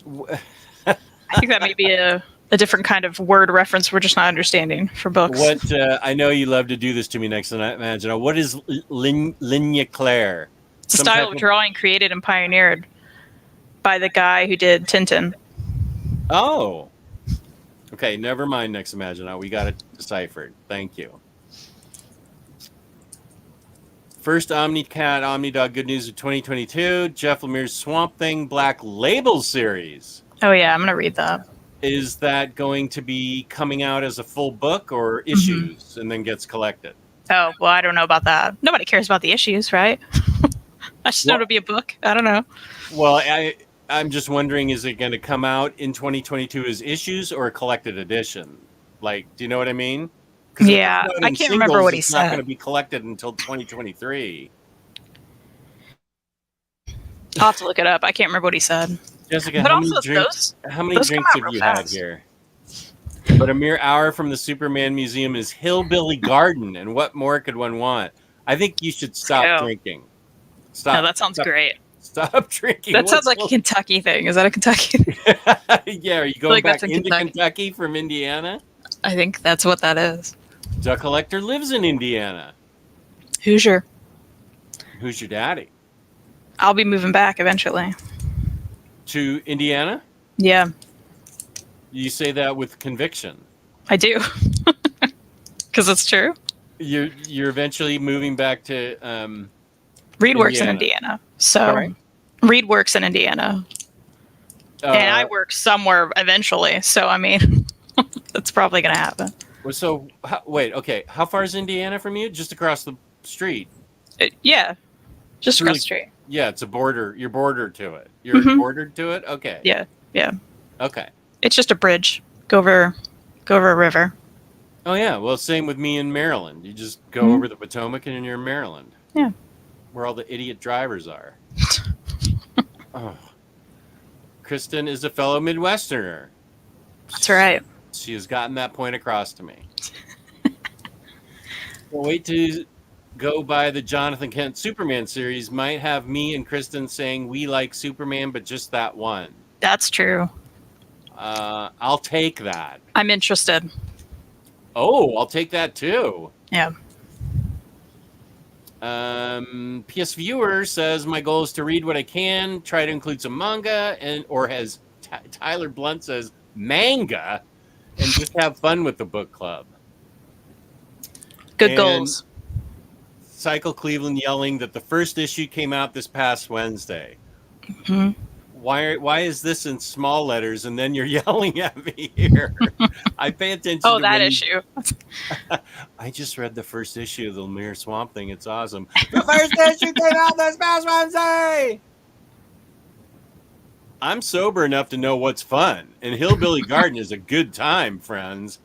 think that may be a different kind of word reference we're just not understanding for books. I know you love to do this to me, Next Imaginaut. What is Ligne Claire? It's a style of drawing created and pioneered by the guy who did Tintin. Oh. Okay, never mind. Next Imagine Out. We got it deciphered. Thank you. First OmniCat, OmniDog Good News of 2022. Jeff Lemire's Swamp Thing Black Label series. Oh yeah, I'm gonna read that. Is that going to be coming out as a full book or issues and then gets collected? Oh well, I don't know about that. Nobody cares about the issues, right? I just know it'll be a book. I don't know. Well, I'm just wondering, is it going to come out in 2022 as issues or a collected edition? Like, do you know what I mean? Yeah, I can't remember what he It's not said. going to be collected until 2023. I'll have to look it up. I can't remember what he said. Jessica, But how also many drinks those come have out you real had fast. here? But a mere hour from the Superman Museum is Hillbilly Garden, and what more could one want? I think you should stop Ew. drinking. Stop. No, that sounds great. Stop drinking. That sounds like a Kentucky thing. Is that a Kentucky thing? Yeah, are you going like back that's in into Kentucky. Kentucky from Indiana? I think that's what that is. Duck Collector lives in Indiana. Hoosier. Who's your daddy? I'll be moving back eventually. To Indiana? Yeah, You say that with conviction. I do. Because it's true. You're eventually moving back to Reed works in Indiana. Indiana. So All right. Reed works in Indiana. And I work somewhere eventually. So, I mean, that's probably going to happen. So wait, okay. How far is Indiana from you? Just across the street. Yeah, just Really- across the street. Yeah, it's a border. You're bordered to it. You're Mhm. bordered to it. Okay. Yeah, yeah. Okay. It's just a bridge. Go over a river. Oh yeah. Well, same with me in Maryland. You just go Mhm. over the Potomac and you're in Maryland. Yeah. Where all the idiot drivers are. Oh. Kristen is a fellow Midwesterner. That's right. She has gotten that point across to me. Well, wait to go by the Jonathan Kent Superman series. Might have me and Kristen saying we like Superman, but just that one. That's true. I'll take that. I'm interested. Oh, I'll take that too. Yeah. PS Viewer says my goal is to read what I can, try to include some manga, or as Tyler Blunt says, manga, and just have fun with the book club. Good And goals. Cycle Cleveland yelling that the first issue came out this past Wednesday. Mhm. Why is this in small letters and then you're yelling at me here? I pay attention Oh, to that when you- issue. I just read the first issue of the Lemire Swamp Thing. It's awesome. The first issue came out this past Wednesday. I'm sober enough to know what's fun, and Hillbilly Garden is a good time, friends.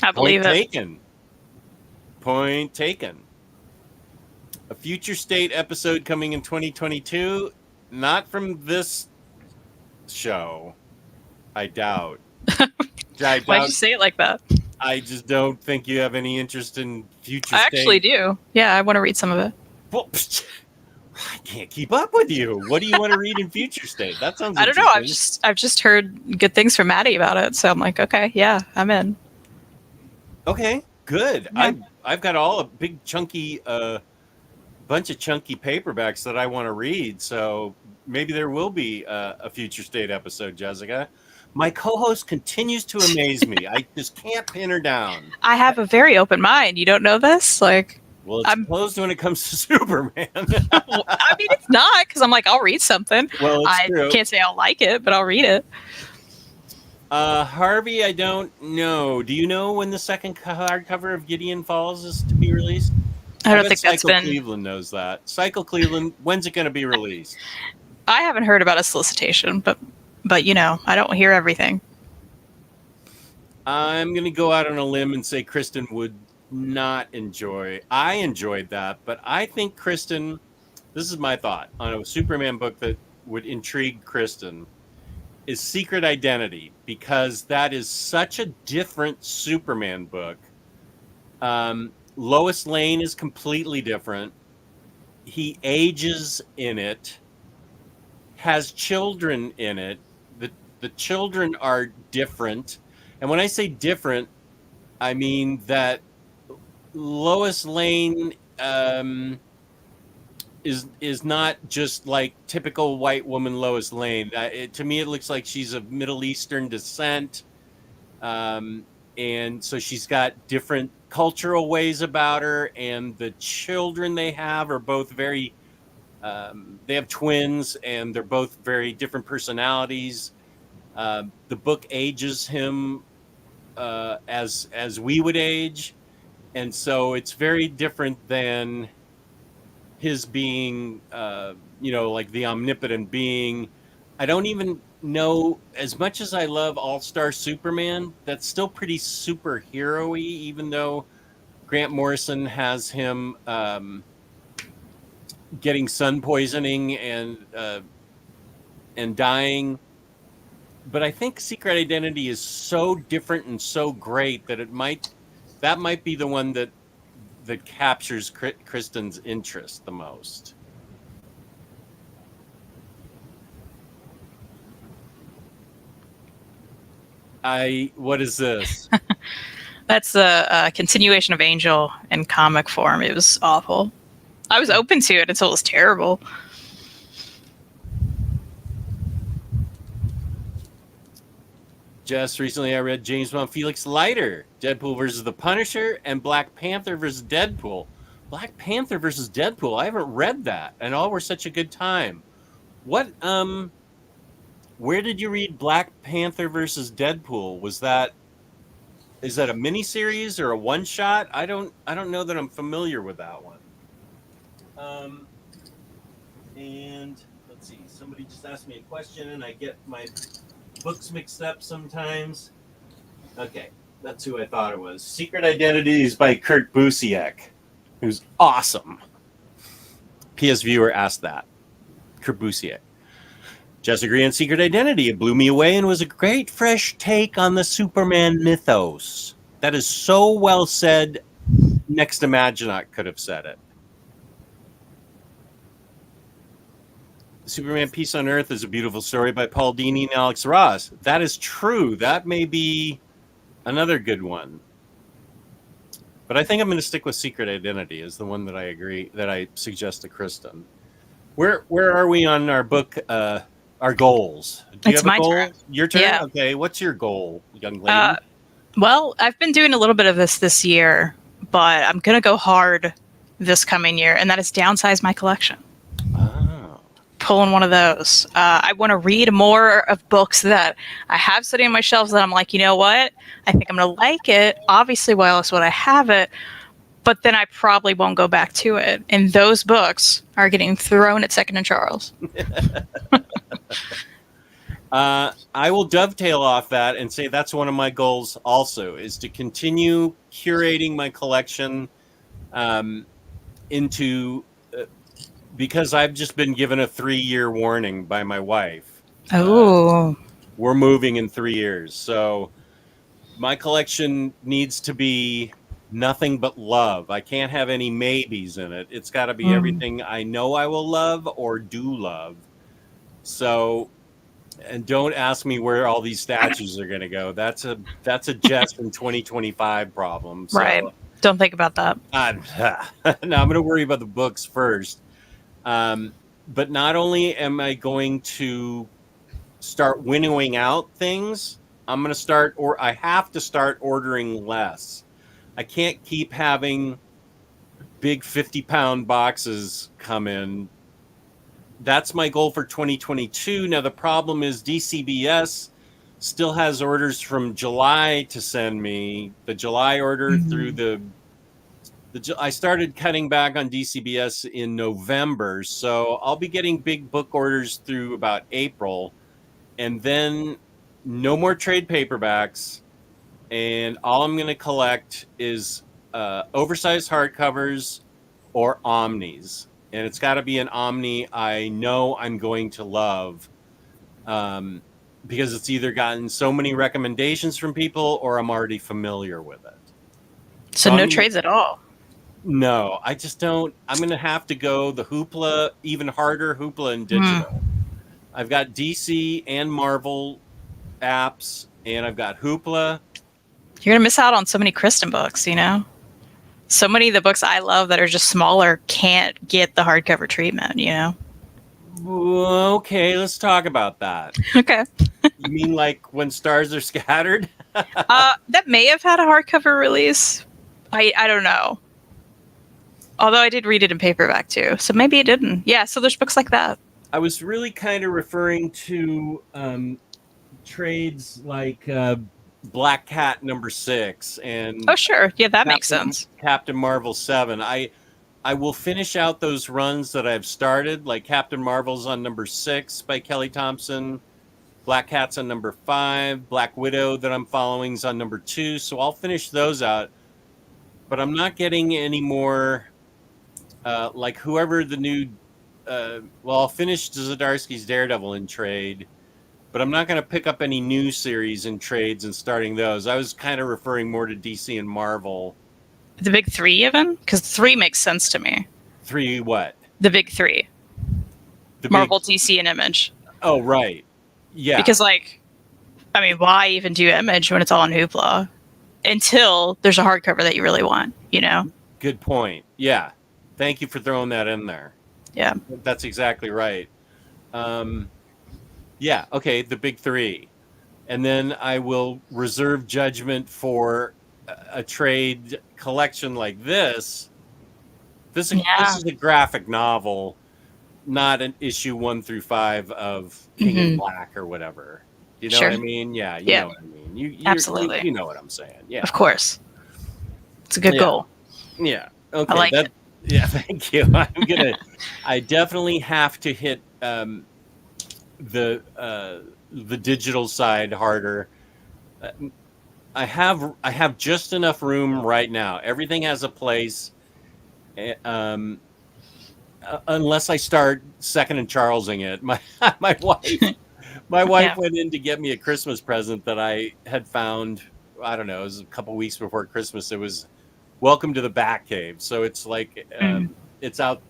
I believe Point it. taken. Point taken. A future state episode coming in 2022. Not from this show. I doubt. Why'd you say it like that? I just don't think you have any interest in future I state. actually do. Yeah, I want to read some of it. Well, I can't keep up with you. What do you want to read in future state? That sounds I don't know. interesting. I've just heard good things from Maddie about it, so I'm like, okay, yeah, I'm in. Okay, good. Yeah. I've got all a big chunky bunch of chunky paperbacks that I want to read, so maybe there will be a future state episode, Jessica. My co-host continues to amaze me. I just can't pin her down. I have a very open mind. You don't know this? Like, Well, it's closed when it comes to Superman. I mean, it's not because I'm like, I'll read something. Well, it's I true. can't say I'll like it, but I'll read it. Harvey, I don't know. Do you know when the second hardcover of Gideon Falls is to be released? I don't bet think that's Cycle been. Cleveland knows that. Cycle Cleveland, when's it going to be released? I haven't heard about a solicitation, but you know, I don't hear everything. I'm going to go out on a limb and say Kristen would not enjoy. I enjoyed that, but I think Kristen, this is my thought on a Superman book that would intrigue Kristen, is Secret Identity, because that is such a different Superman book. Lois Lane is completely different. He ages in it, has children in it. The children are different. And when I say different, I mean that Lois Lane is not just like typical white woman Lois Lane. To me, it looks like she's of Middle Eastern descent. And so she's got different cultural ways about her, and the children they have are both very, they have twins, and they're both very different personalities. The book ages him as we would age, and so it's very different than his being, like the omnipotent being. I don't even know, as much as I love All-Star Superman, that's still pretty superhero-y, even though Grant Morrison has him getting sun poisoning and dying. But I think Secret Identity is so different and so great that that might be the one that captures Kristan's interest the most. What is this? That's a continuation of Angel in comic form. It was awful. I was open to it until it was terrible. Just recently I read James Bond Felix Leiter, Deadpool versus the Punisher, and Black Panther versus Deadpool. Black Panther versus Deadpool. I haven't read that, and all were such a good time. What where did you read Black Panther versus Deadpool? Is that a miniseries or a one shot? I don't know that I'm familiar with that one. And let's see, somebody just asked me a question and I get my books mixed up sometimes. Okay, that's who I thought it was. Secret Identities by Kurt Busiek, who's awesome. PS viewer asked that. Kurt Busiek. Just agree on Secret Identity. It blew me away and was a great fresh take on the Superman mythos. That is so well said. Next Imaginaut could have said it. Superman Peace on Earth is a beautiful story by Paul Dini and Alex Ross. That is true. That may be another good one. But I think I'm going to stick with Secret Identity as the one that I suggest to Kristan. Where are we on our book, our goals? Do you It's have a my goal? turn. Your turn? Yeah. Okay. What's your goal, young lady? Well, I've been doing a little bit of this year, but I'm going to go hard this coming year, and that is downsize my collection. Oh. Pulling one of those. I want to read more of books that I have sitting on my shelves that I'm like, you know what? I think I'm going to like it. Obviously, why else would I have it? But then I probably won't go back to it. And those books are getting thrown at Second and Charles. I will dovetail off that and say that's one of my goals also, is to continue curating my collection because I've just been given a 3-year warning by my wife. Oh. We're moving in 3 years. So my collection needs to be nothing but love. I can't have any maybes in it. It's got to be everything I know I will love or do love. So, and don't ask me where all these statues are going to go. That's a Jess in 2025 problem. So, Right. Don't think about that. no, I'm going to worry about the books first. But not only am I going to start winnowing out things, I have to start ordering less. I can't keep having big 50-pound boxes come in. That's my goal for 2022. Now, the problem is DCBS still has orders from July to send me. The July order through I started cutting back on DCBS in November, so I'll be getting big book orders through about April, and then no more trade paperbacks, and all I'm going to collect is oversized hardcovers or Omnis, and it's got to be an Omni I know I'm going to love, because it's either gotten so many recommendations from people or I'm already familiar with it. So no trades at all. No, I just don't. I'm going to have to go the Hoopla, even harder Hoopla and digital. I've got DC and Marvel apps, and I've got Hoopla. You're going to miss out on so many Kristan books, you know? So many of the books I love that are just smaller can't get the hardcover treatment, you know? Okay, let's talk about that. Okay. You mean like when stars are scattered? That may have had a hardcover release. I don't know. Although I did read it in paperback too, so maybe it didn't. Yeah, so there's books like that. I was really kind of referring to trades like Black Cat #6 and Oh, sure. Yeah, that makes Captain, sense. Captain Marvel 7. I will finish out those runs that I've started, like Captain Marvel's on #6 by Kelly Thompson. Black Cat's on #5. Black Widow that I'm following is on #2. So I'll finish those out. But I'm not getting any more, like whoever the new, well, I'll finish Zdarsky's Daredevil in trade, but I'm not going to pick up any new series in trades and starting those. I was kind of referring more to DC and Marvel. The big three, even? Because 3 makes sense to me. 3 what? The big 3. The Marvel, big, DC, and Image. oh, right. Yeah. Because, like, I mean, why even do Image when it's all on Hoopla? Until there's a hardcover that you really want, you know? Good point. Yeah. Thank you for throwing that in there. Yeah. That's exactly right. Yeah, okay, the big 3. And then I will reserve judgment for a trade collection like this. This is a graphic novel, not an issue 1 through 5 of King in Black or whatever. You know what I mean? Yeah, you know what I mean. Absolutely. You know what I'm saying. Yeah. Of course. It's a good goal. Yeah. Okay. I like it. Yeah, thank you. I definitely have to hit the digital side harder. I have just enough room right now. Everything has a place. Unless I start Second and Charlesing it. My wife went in to get me a Christmas present that I had found. I don't know. It was a couple weeks before Christmas. It was Welcome to the Batcave. So it's like it's out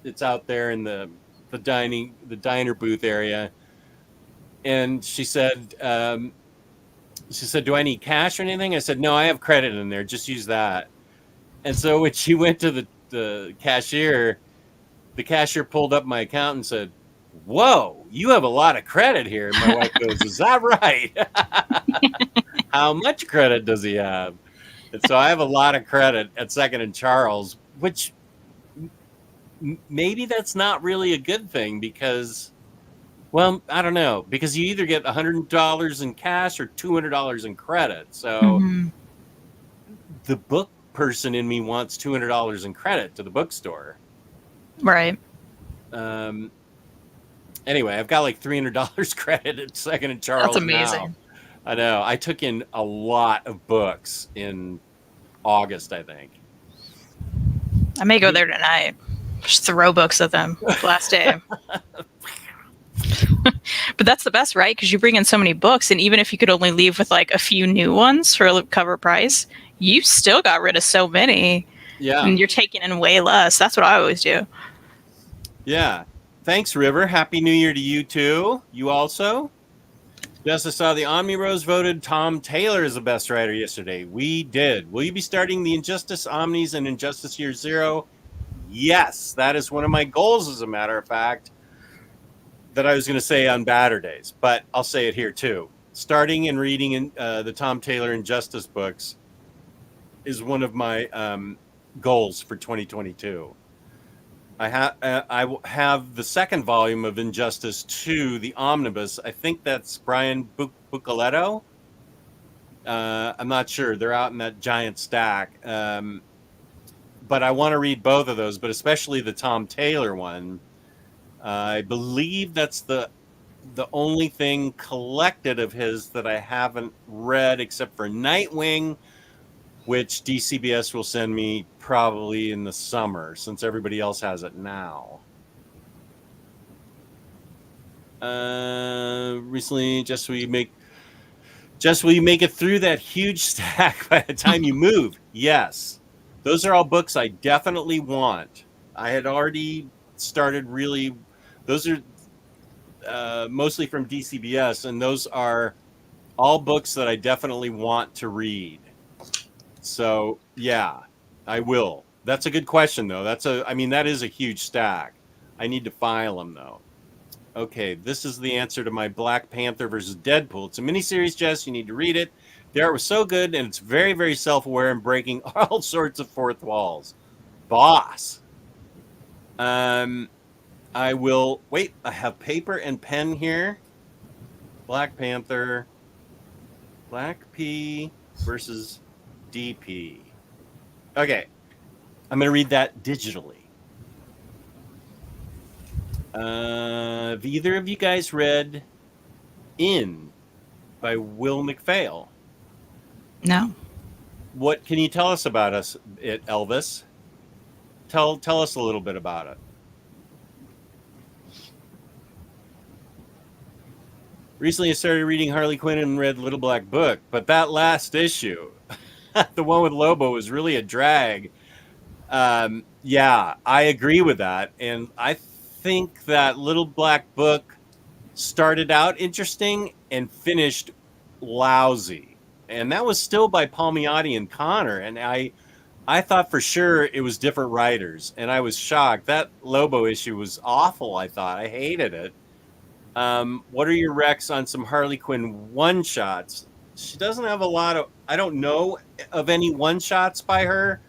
there in the diner booth area. And she said, "Do I need cash or anything?" I said, "No, I have credit in there. Just use that." And so when she went to the cashier, the cashier pulled up my account and said, "Whoa, you have a lot of credit here." And my wife goes, "Is that right?" How much credit does he have? And so I have a lot of credit at Second and Charles, which maybe that's not really a good thing because, well, I don't know, because you either get $100 in cash or $200 in credit. So the book person in me wants $200 in credit to the bookstore. Right. Anyway, I've got like $300 credit at Second and Charles. That's amazing. Now. I know. I took in a lot of books in August, I think. I may go there tonight. Just throw books at them last day. But that's the best, right? Because you bring in so many books, and even if you could only leave with like a few new ones for a cover price, you still got rid of so many. Yeah. And you're taking in way less. That's what I always do. Yeah. Thanks, River. Happy New Year to you, too. You also? Just I saw the Omni Rose voted Tom Taylor as the best writer yesterday. We did. Will you be starting the Injustice Omnis and Injustice Year Zero? Yes. That is one of my goals, as a matter of fact, that I was going to say on Batter Days. But I'll say it here, too. Starting and reading the Tom Taylor Injustice books is one of my goals for 2022. I have the second volume of Injustice 2, the Omnibus. I think that's Brian Bucoletto. I'm not sure. They're out in that giant stack. But I want to read both of those, but especially the Tom Taylor one. I believe that's the only thing collected of his that I haven't read except for Nightwing, which DCBS will send me probably in the summer since everybody else has it now. Recently, just will you make it through that huge stack by the time you move? Yes. Those are all books I definitely want. I had already started really, those are mostly from DCBS, and those are all books that I definitely want to read. So, yeah, I will. That's a good question, though. That is a huge stack. I need to file them, though. Okay, this is the answer to my Black Panther versus Deadpool. It's a miniseries, Jess. You need to read it. The art was so good, and it's very, very self-aware and breaking all sorts of fourth walls. Boss. I will wait. I have paper and pen here. Black Panther, Black P versus DP. Okay, I'm gonna read that digitally. Have either of you guys read In by Will McPhail? No. What can you tell us about it, Elvis? Tell us a little bit about it. Recently, I started reading Harley Quinn and read Little Black Book, but that last issue, the one with Lobo, was really a drag. Yeah, I agree with that, and I think that Little Black Book started out interesting and finished lousy, and that was still by Palmiotti and Connor, and I thought for sure it was different writers, and I was shocked. That Lobo issue was awful. I thought I hated it. What are your recs on some Harley Quinn one-shots? She doesn't have a lot of, I don't know of any one-shots by her,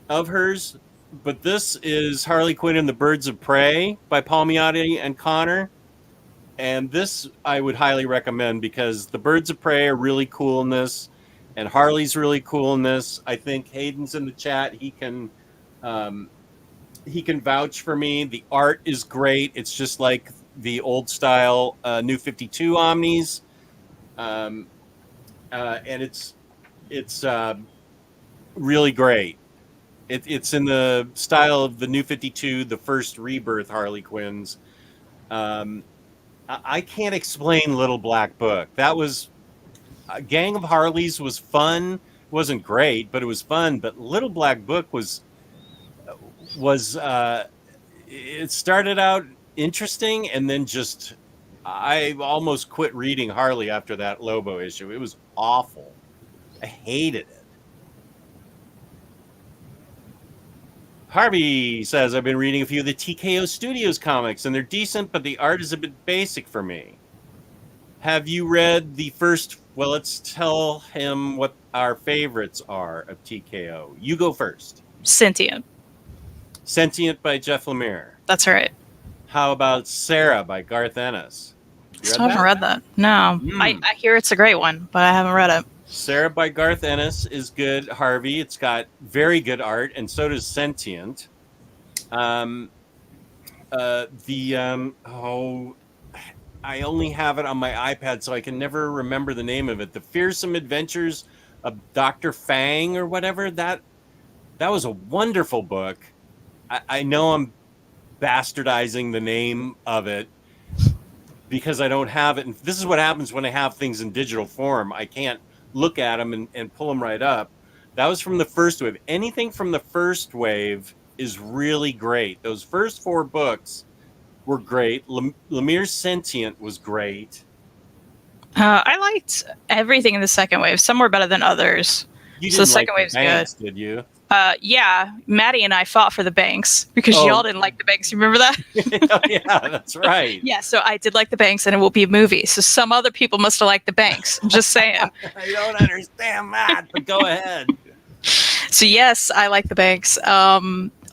of hers, but this is Harley Quinn and the Birds of Prey by Palmiotti and Connor. And this I would highly recommend because the Birds of Prey are really cool in this, and Harley's really cool in this. I think Hayden's in the chat. He can vouch for me. The art is great. It's just like the old style New 52 Omnis, and it's really great. It's in the style of the New 52, the first Rebirth Harley Quinns. I can't explain Little Black Book. That was Gang of Harleys was fun. It wasn't great, but it was fun. But Little Black Book was it started out interesting, and then just I almost quit reading Harley after that Lobo issue. It was awful. I hated it. Harvey says, I've been reading a few of the TKO Studios comics, and they're decent, but the art is a bit basic for me. Have you read the first? Well, let's tell him what our favorites are of TKO. You go first. Sentient. Sentient by Jeff Lemire. That's right. How about Sarah by Garth Ennis? Still haven't read that. No. I hear it's a great one, but I haven't read it. Sarah by Garth Ennis is good, Harvey. It's got very good art, and so does Sentient. I only have it on my iPad, so I can never remember the name of it. The Fearsome Adventures of Dr. Fang or whatever. That was a wonderful book. I know I'm bastardizing the name of it because I don't have it. And this is what happens when I have things in digital form. I can't look at them and pull them right up. That was from the first wave. Anything from the first wave is really great. Those first 4 books were great. Lemire's Sentient was great. I liked everything in the second wave. Some were better than others. You So the didn't second like wave's the Banks, good. did you? Yeah, Maddie and I fought for the banks because Oh. y'all didn't like the banks. You remember that? Oh, yeah, that's right. Yeah, so I did like the banks, and it will be a movie. So some other people must have liked the banks. I'm just saying. I don't understand that, but go ahead. So yes, I like the banks.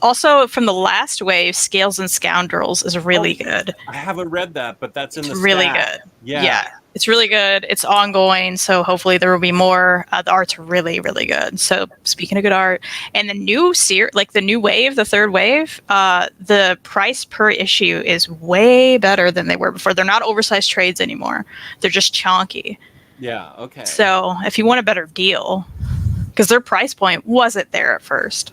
Also, from the last wave, Scales and Scoundrels is really good. I haven't read that, but that's in It's the really stack. good. Yeah. It's really good. It's ongoing, so hopefully there will be more. The art's really, really good. So speaking of good art, and the new the new wave, the third wave, the price per issue is way better than they were before. They're not oversized trades anymore. They're just chonky. Yeah, okay. So if you want a better deal, because their price point wasn't there at first.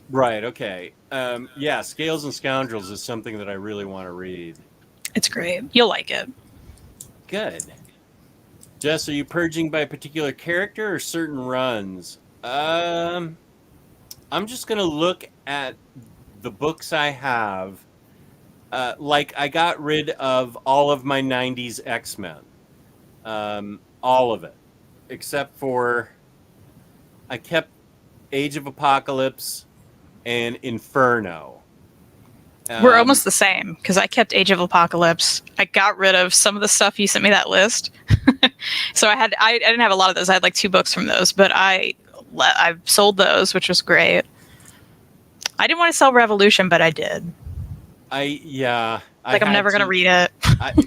Right, okay. Yeah, Scales and Scoundrels is something that I really want to read. It's great. You'll like it. Good. Jess, are you purging by a particular character or certain runs? I'm just going to look at the books I have. Like, I got rid of all of my 90s X-Men. All of it. Except for I kept Age of Apocalypse and Inferno. We're almost the same because I kept Age of Apocalypse. I got rid of some of the stuff you sent me that list. So I didn't have a lot of those. I had like 2 books from those, but I sold those, which was great. I didn't want to sell Revolution, but I did. I'm never going to read it.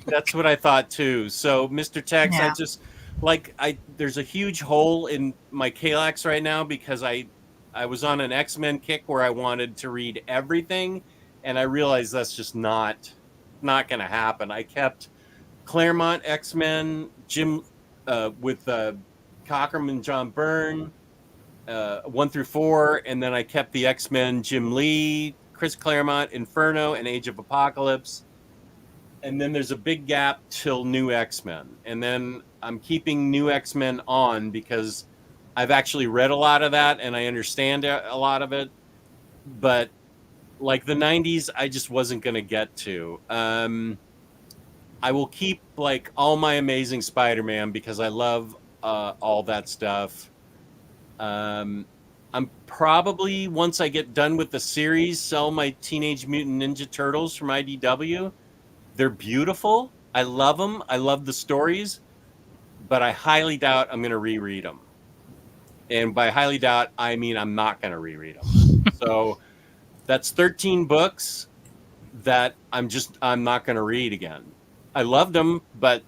That's what I thought too. So Mr. Tex, I just there's a huge hole in my Kalax right now because I was on an X-Men kick where I wanted to read everything, and I realized that's just not going to happen. I kept Claremont X-Men, Jim with Cockrum and John Byrne, 1 through 4, and then I kept the X-Men, Jim Lee, Chris Claremont, Inferno, and Age of Apocalypse. And then there's a big gap till New X-Men. And then I'm keeping New X-Men on because I've actually read a lot of that and I understand a lot of it. But like the 90s, I just wasn't going to get to. I will keep like all my Amazing Spider-Man because I love all that stuff. I'm probably, once I get done with the series, sell my Teenage Mutant Ninja Turtles from IDW. They're beautiful. I love them. I love the stories, but I highly doubt I'm going to reread them. And by highly doubt, I mean I'm not going to reread them. So that's 13 books that I'm not going to read again. I loved them, but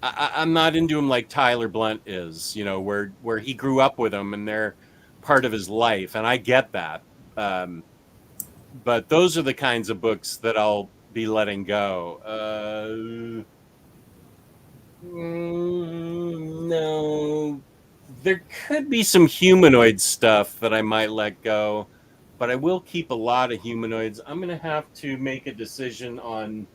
I'm not into them like Tyler Blunt is, you know, where he grew up with them and they're part of his life. And I get that. But those are the kinds of books that I'll be letting go. No, there could be some humanoid stuff that I might let go, but I will keep a lot of humanoids. I'm going to have to make a decision on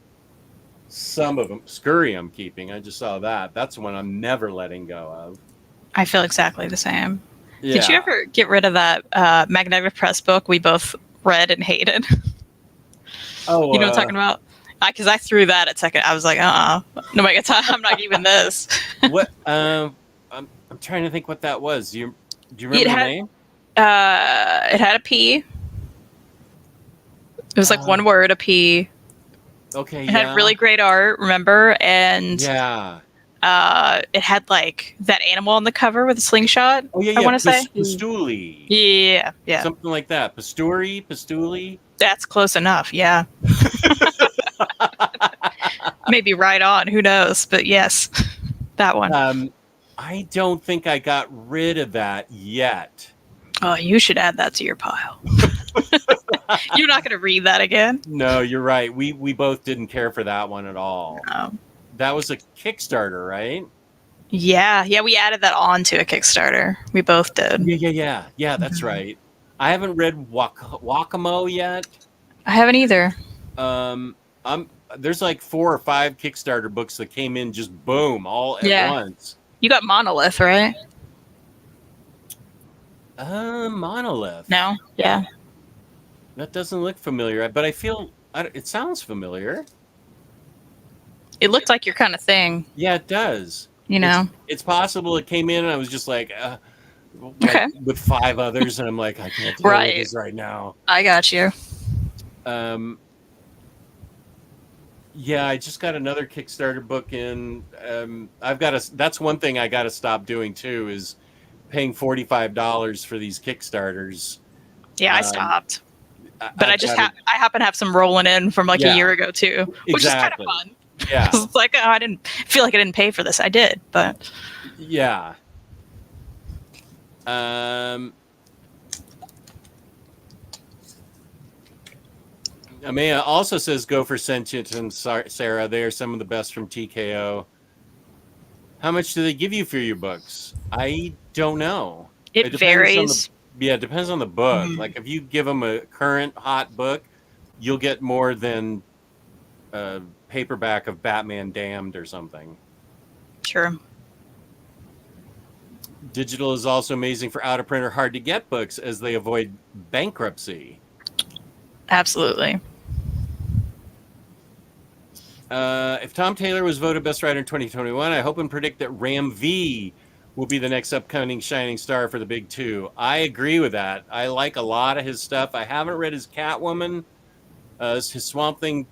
some of them. Scurry I'm keeping. I just saw that. That's one I'm never letting go of. I feel exactly the same. Yeah. Did you ever get rid of that Magnetic Press book we both read and hated? Oh, you know what I'm talking about? Because I threw that at second. I was like, nobody got time. I'm not even this. What? I'm trying to think what that was. Do you remember the name? It had a P. It was like one word, a P. Okay. It had really great art, remember? And yeah. It had like that animal on the cover with a slingshot. Oh yeah. I want to say Pastuli. Yeah. Something like that. Pastuli. That's close enough. Yeah. Maybe right on. Who knows? But yes, that one. I don't think I got rid of that yet. Oh, you should add that to your pile. You're not going to read that again. No, you're right. We both didn't care for that one at all. No. That was a Kickstarter, right? Yeah. We added that on to a Kickstarter. We both did. Yeah, that's right. I haven't read Wakamo yet. I haven't either. There's like 4 or 5 Kickstarter books that came in just boom all at once. You got Monolith, right? Monolith. No. Yeah. That doesn't look familiar, but I feel it sounds familiar. It looked like your kind of thing. Yeah, it does. You know, it's possible it came in and I was just like, with 5 others, and I'm like, I can't deal with this right now. I got you. Yeah, I just got another Kickstarter book in. That's one thing I got to stop doing too, is paying $45 for these Kickstarters. Yeah, I stopped. But I happen to have some rolling in from like a year ago too, which is kind of fun. Yeah. It's like, I didn't feel like I didn't pay for this. I did, but yeah. Amaya also says, go for Sentient and Sarah. They are some of the best from TKO. How much do they give you for your books? I don't know. It varies. It depends on the book. Mm-hmm. Like if you give them a current hot book, you'll get more than a paperback of Batman Damned or something. Sure. Digital is also amazing for out of print or hard to get books as they avoid bankruptcy. Absolutely. If Tom Taylor was voted best writer in 2021, I hope and predict that Ram V will be the next upcoming shining star for the big 2. I agree with that. I like a lot of his stuff. I haven't read his Catwoman, His Swamp Thing.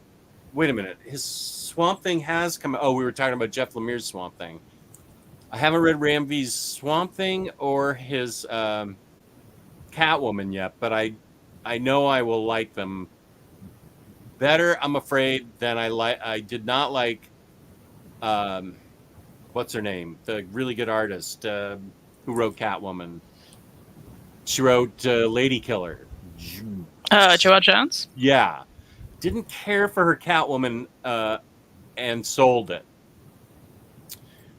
Wait a minute. His Swamp Thing has come. Oh, we were talking about Jeff Lemire's Swamp Thing. I haven't read Ram V's Swamp Thing or his Catwoman yet, but I know I will like them better, I'm afraid, than I did not like what's her name? The really good artist who wrote Catwoman. She wrote Lady Killer. Joelle Jones? Yeah. Didn't care for her Catwoman and sold it.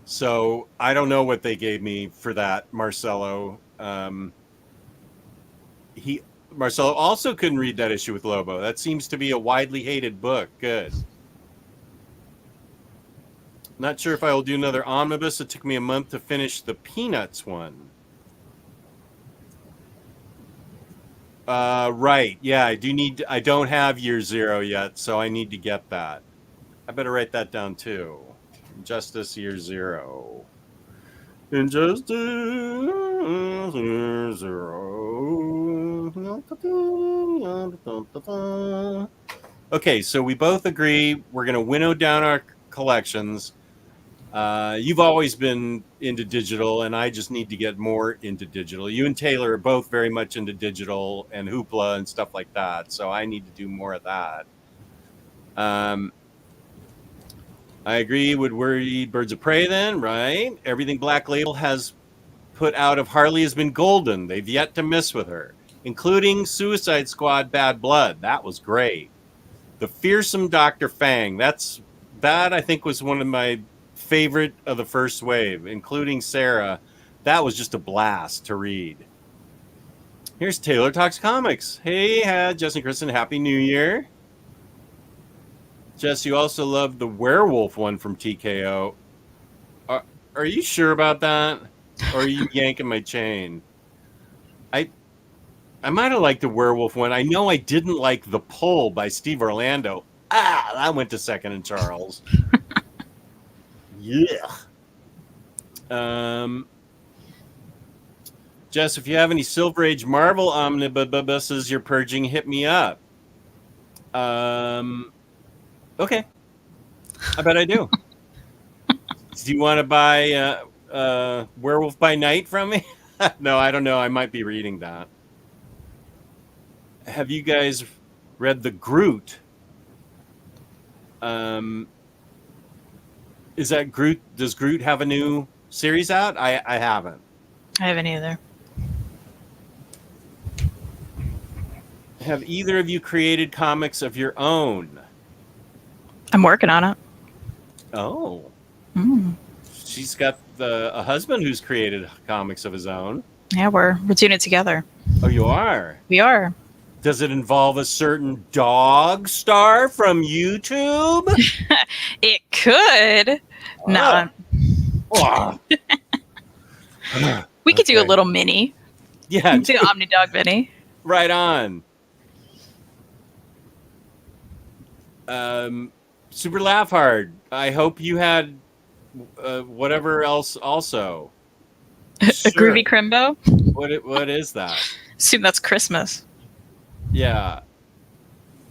So I don't know what they gave me for that, Marcelo. Marcelo also couldn't read that issue with Lobo. That seems to be a widely hated book. Good. Not sure if I will do another omnibus. It took me a month to finish the Peanuts one. Right. Yeah, I don't have Year Zero yet, so I need to get that. I better write that down too. Injustice Year Zero. Injustice Year Zero. Okay, so we both agree we're going to winnow down our collections. You've always been into digital, and I just need to get more into digital. You and Taylor are both very much into digital and Hoopla and stuff like that, so I need to do more of that. I agree with worried Birds of Prey then, right? Everything Black Label has put out of Harley has been golden. They've yet to miss with her, including Suicide Squad Bad Blood. That was great. The Fearsome Dr. Fang. That I think was one of my favorite of the first wave, including Sarah. That was just a blast to read. Here's Taylor Talks Comics. Hey, Jess and Kristan, Happy New Year. Jess, you also love the werewolf one from TKO. Are you sure about that? Or are you yanking my chain? I might have liked the werewolf one. I know I didn't like The Pull by Steve Orlando. That went to Second and Charles. Yeah. Jess, if you have any Silver Age Marvel omnibuses you're purging, hit me up. Okay. I bet I do. Do you want to buy Werewolf by Night from me? No, I don't know. I might be reading that. Have you guys read The Groot? Is that Groot? Does Groot have a new series out? I haven't. I haven't either. Have either of you created comics of your own? I'm working on it. Oh. Mm. She's got a husband who's created comics of his own. Yeah, we're doing it together. Oh, you are? We are. Does it involve a certain dog star from YouTube? It could. No. Oh. We could do a little mini. Yeah. Do OmniDog mini. Right on. Super Laugh Hard. I hope you had whatever else also. A Sure. Groovy Crimbo? What is that? Assume that's Christmas. Yeah.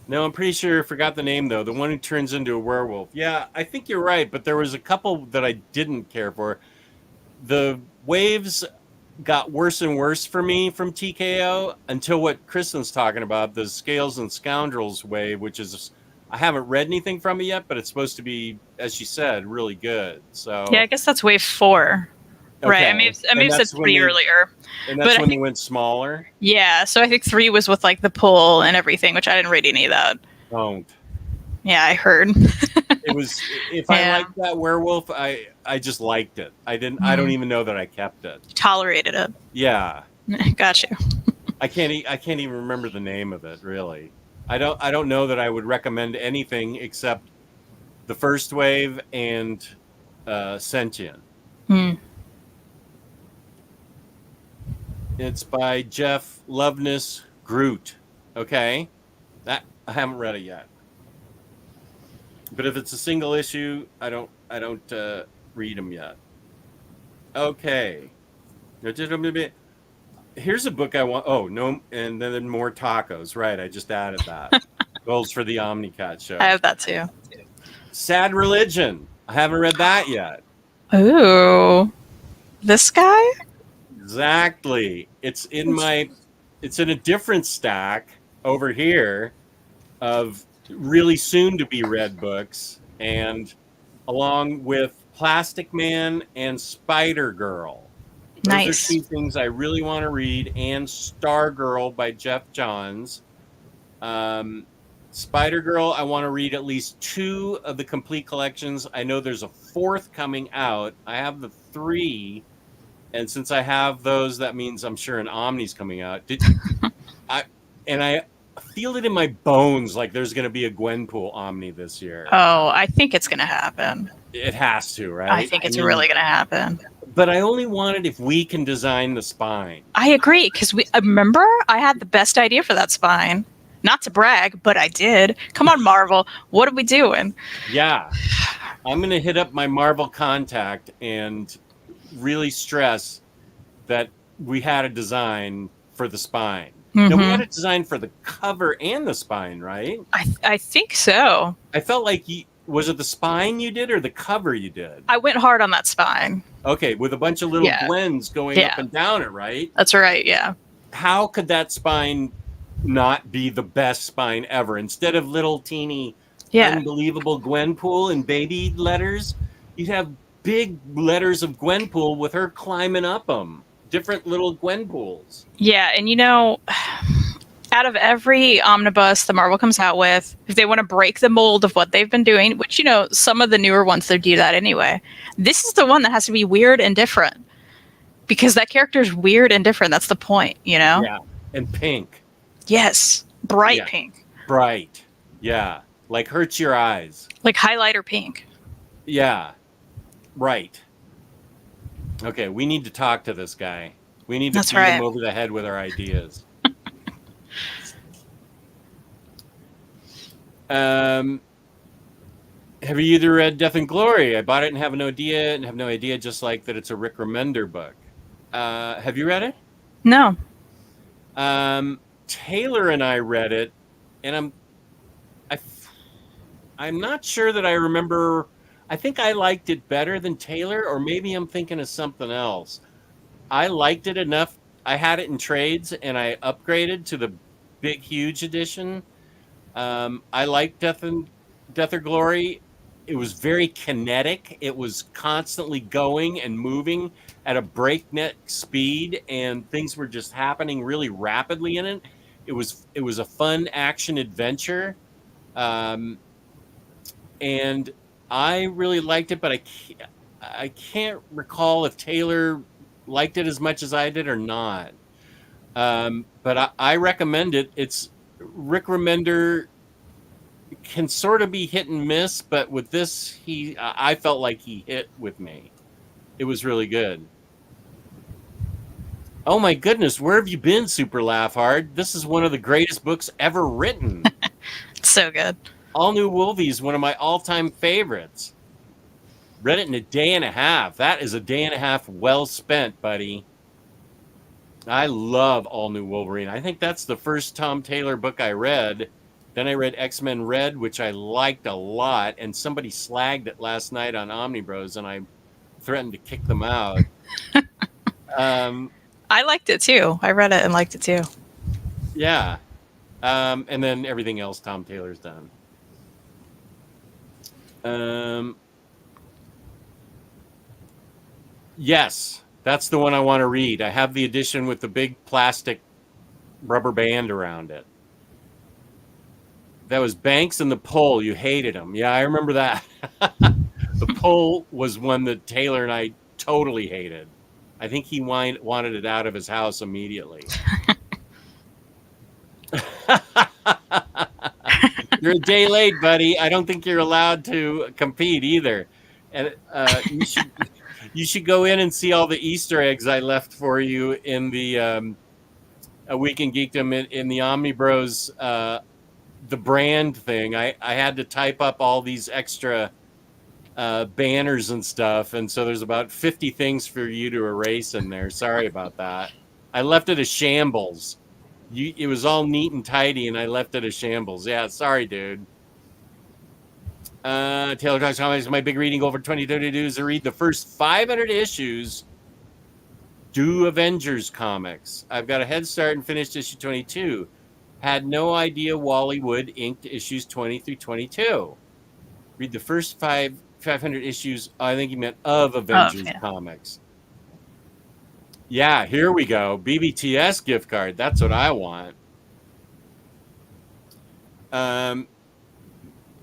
No, I'm pretty sure I forgot the name, though. The one who turns into a werewolf. Yeah, I think you're right, but there was a couple that I didn't care for. The waves got worse and worse for me from TKO until what Kristen's talking about, the Scales and Scoundrels wave, which is... I haven't read anything from it yet, but it's supposed to be, as she said, really good. So Yeah, I guess that's wave 4. Okay. Right. I may have said 3 earlier. And that's when they went smaller? Yeah, so I think 3 was with like the pull and everything, which I didn't read any of that. Don't. Yeah, I heard. It was I liked that werewolf, I just liked it. I don't even know that I kept it. Tolerated it. Yeah. Got you. I can't even remember the name of it, really. I don't know that I would recommend anything except the first wave and Sentient. It's by Jeff Loveness Groot. Okay, that I haven't read it yet. But if it's a single issue, I don't read them yet. Okay. Here's a book I want. Oh, no, and then more tacos. Right, I just added that. Goals for the OmniCat show. I have that too. Sad Religion. I haven't read that yet. Ooh, this guy? Exactly. It's in a different stack over here of really soon to be read books, and along with Plastic Man and Spider Girl. Those Nice. are two things I really want to read, and Star Girl by Jeff Johns. Spider Girl, I want to read at least 2 of the complete collections. I know there's a 4th coming out. I have the 3, and since I have those, that means I'm sure an Omni's coming out. I feel it in my bones like there's going to be a Gwenpool Omni this year. Oh, I think it's going to happen. It has to, right? I think it's really going to happen. But I only want it if we can design the spine. I agree, because remember, I had the best idea for that spine. Not to brag, but I did. Come on, Marvel. What are we doing? Yeah. I'm going to hit up my Marvel contact and really stress that we had a design for the spine. Mm-hmm. Now, we had a design for the cover and the spine, right? I think so. I felt like was it the spine you did or the cover you did? I went hard on that spine. Okay, with a bunch of little blends going up and down it, right? That's right, yeah. How could that spine not be the best spine ever? Instead of little teeny unbelievable Gwenpool in baby letters, you'd have big letters of Gwenpool with her climbing up them. Different little Gwenpools. Yeah, and out of every omnibus that Marvel comes out with, if they want to break the mold of what they've been doing, which, some of the newer ones, they do that anyway. This is the one that has to be weird and different. Because that character is weird and different. That's the point, Yeah, and pink. Yes, bright pink. Bright, yeah. Like hurts your eyes. Like highlighter pink. Yeah, right. Okay, we need to talk to this guy. We need to beat him over the head with our ideas. Have you either read Death and Glory? I bought it and have no idea, just like that it's a Rick Remender book. Have you read it? No. Taylor and I read it, and I'm not sure that I remember. I think I liked it better than Taylor, or maybe I'm thinking of something else. I liked it enough. I had it in trades, and I upgraded to the big, huge edition. I liked Death or Glory. It was very kinetic. It was constantly going and moving at a breakneck speed, and things were just happening really rapidly in it. It was a fun action adventure, and I really liked it. But I can't recall if Taylor liked it as much as I did or not. But I recommend it. It's Rick Remender can sort of be hit and miss, but with this, I felt like he hit with me. It was really good. Oh my goodness, where have you been, Super Laugh Hard? This is one of the greatest books ever written. It's so good. All New Wolvie is one of my all-time favorites. Read it in a day and a half. That is a day and a half well spent, buddy. I love All New Wolverine. I think that's the first Tom Taylor book I read. Then I read X-Men Red, which I liked a lot, and somebody slagged it last night on Omnibros, and I threatened to kick them out. I liked it too. I read it and liked it too. Yeah. And then everything else Tom Taylor's done. Yes, that's the one I want to read. I have the edition with the big plastic rubber band around it. That was Banks and the Pole. You hated him. Yeah, I remember that. The Pole was one that Taylor and I totally hated. I think he wanted it out of his house immediately. You're a day late, buddy. I don't think you're allowed to compete either. And you should go in and see all the Easter eggs I left for you in the A Week in Geekdom in the Omnibros the brand thing. I had to type up all these extra banners and stuff, and so there's about 50 things for you to erase in there. Sorry about that. I left it a shambles. It was all neat and tidy, and I left it a shambles. Yeah, sorry, dude. Taylor Talks Comics, my big reading goal for 2022 is to read the first 500 issues do Avengers comics. I've got a head start and finished issue 22. Had no idea Wally Wood inked issues 20 through 22. Read the first 500 issues. I think he meant of Avengers comics. Yeah, here we go. BBTS gift card. That's what I want.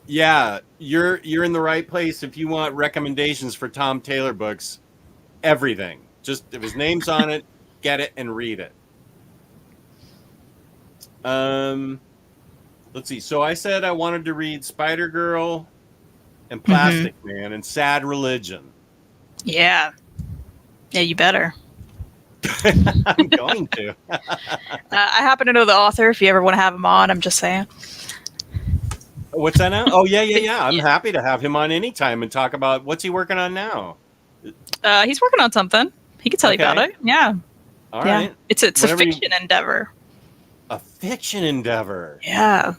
Yeah, you're in the right place if you want recommendations for Tom Taylor books. Everything. Just if his name's on it, get it and read it. Let's see. So I said I wanted to read Spider-Girl and Plastic Man and Sad Religion. Yeah. Yeah, you better. I'm going to. I happen to know the author. If you ever want to have him on, I'm just saying. What's that now? Oh, yeah. I'm happy to have him on anytime and talk about what's he working on now. He's working on something. He can tell you about it. Yeah. All right. It's a fiction endeavor. A fiction endeavor. Yeah.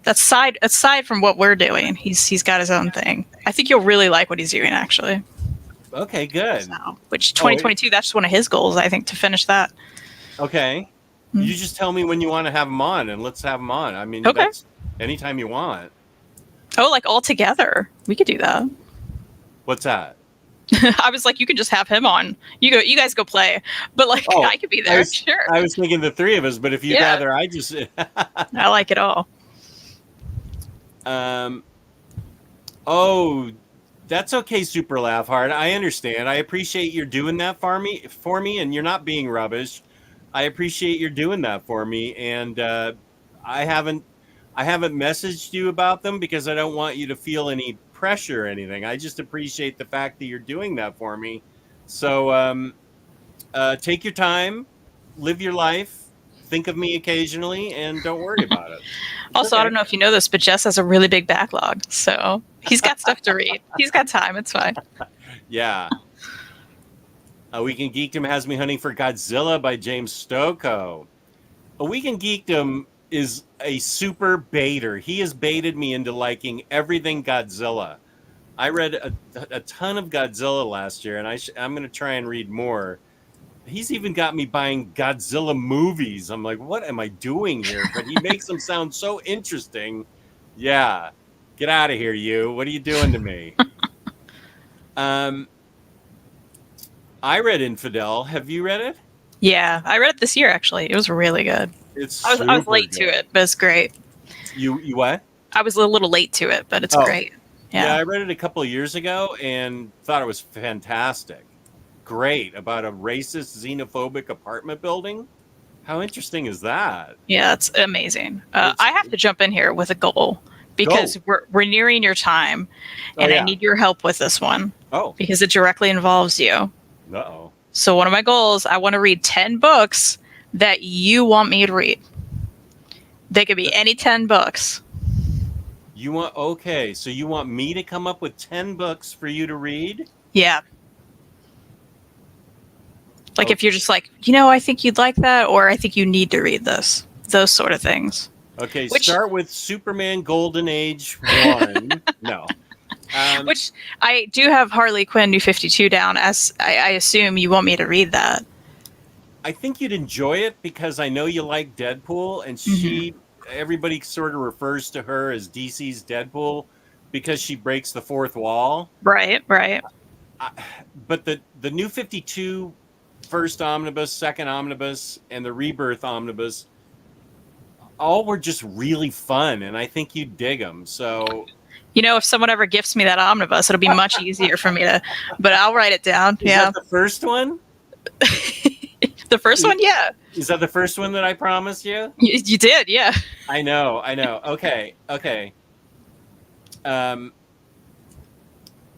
That's aside from what we're doing. He's got his own thing. I think you'll really like what he's doing, actually. Okay, good. So, which 2022, that's one of his goals, I think, to finish that. Okay. You just tell me when you want to have him on, and let's have him on. I mean, that's anytime you want. Oh, like all together. We could do that. What's that? I was like, you can just have him on. You guys go play. But like, I could be there. Sure. I was thinking the three of us, but if you'd rather, I just. I like it all. Oh, that's okay, Super Laugh Hard. I understand. I appreciate you're doing that for me, and you're not being rubbish. I appreciate you're doing that for me, and I haven't messaged you about them because I don't want you to feel any pressure or anything. I just appreciate the fact that you're doing that for me. So take your time, live your life, think of me occasionally, and don't worry about it. Also, I don't know if you know this, but Jess has a really big backlog, so he's got stuff to read. He's got time. It's fine. Yeah. Weekend Geekdom has me hunting for Godzilla by James Stokoe. A Weekend Geekdom is a super baiter. He has baited me into liking everything Godzilla. I read a ton of Godzilla last year, and I'm going to try and read more. He's even got me buying Godzilla movies. I'm like, what am I doing here? But he makes them sound so interesting. Yeah. Get out of here, you. What are you doing to me? I read Infidel. Have you read it? Yeah, I read it this year, actually. It was really good. I was late to it, but it's great. You what? I was a little late to it, but it's great. Yeah, I read it a couple of years ago and thought it was fantastic. Great. About a racist, xenophobic apartment building. How interesting is that? Yeah, it's amazing. I have to jump in here with a goal because we're nearing your time, and I need your help with this one. Oh. Because it directly involves you. Uh-oh. So one of my goals, I want to read 10 books that you want me to read. They could be any 10 books. So you want me to come up with 10 books for you to read? Yeah. Like if you're just like, I think you'd like that, or I think you need to read this. Those sort of things. Okay, start with Superman Golden Age 1. No. Which I do have Harley Quinn New 52 down, as I assume you want me to read that. I think you'd enjoy it because I know you like Deadpool, and everybody sort of refers to her as DC's Deadpool because she breaks the fourth wall. Right. But the New 52 first omnibus, second omnibus, and the Rebirth omnibus all were just really fun, and I think you'd dig them. So, if someone ever gifts me that omnibus, it'll be much easier for me to. But I'll write it down. Is that the first one? The first one, yeah. Is that the first one that I promised you? You did, yeah. I know. Okay.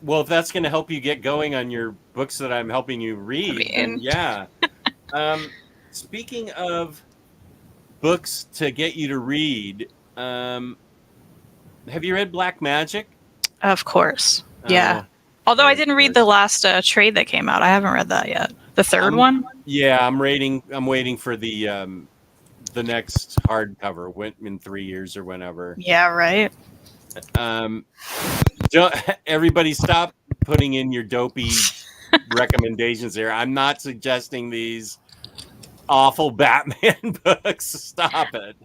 Well, if that's going to help you get going on your books that I'm helping you read, then yeah. Speaking of books to get you to read, have you read Black Magic? Of course, yeah. Although I didn't read the last trade that came out. I haven't read that yet. The third one? Yeah, I'm waiting for the the next hardcover went in 3 years or whenever. Yeah, right. Everybody stop putting in your dopey recommendations here. I'm not suggesting these awful Batman books. Stop it.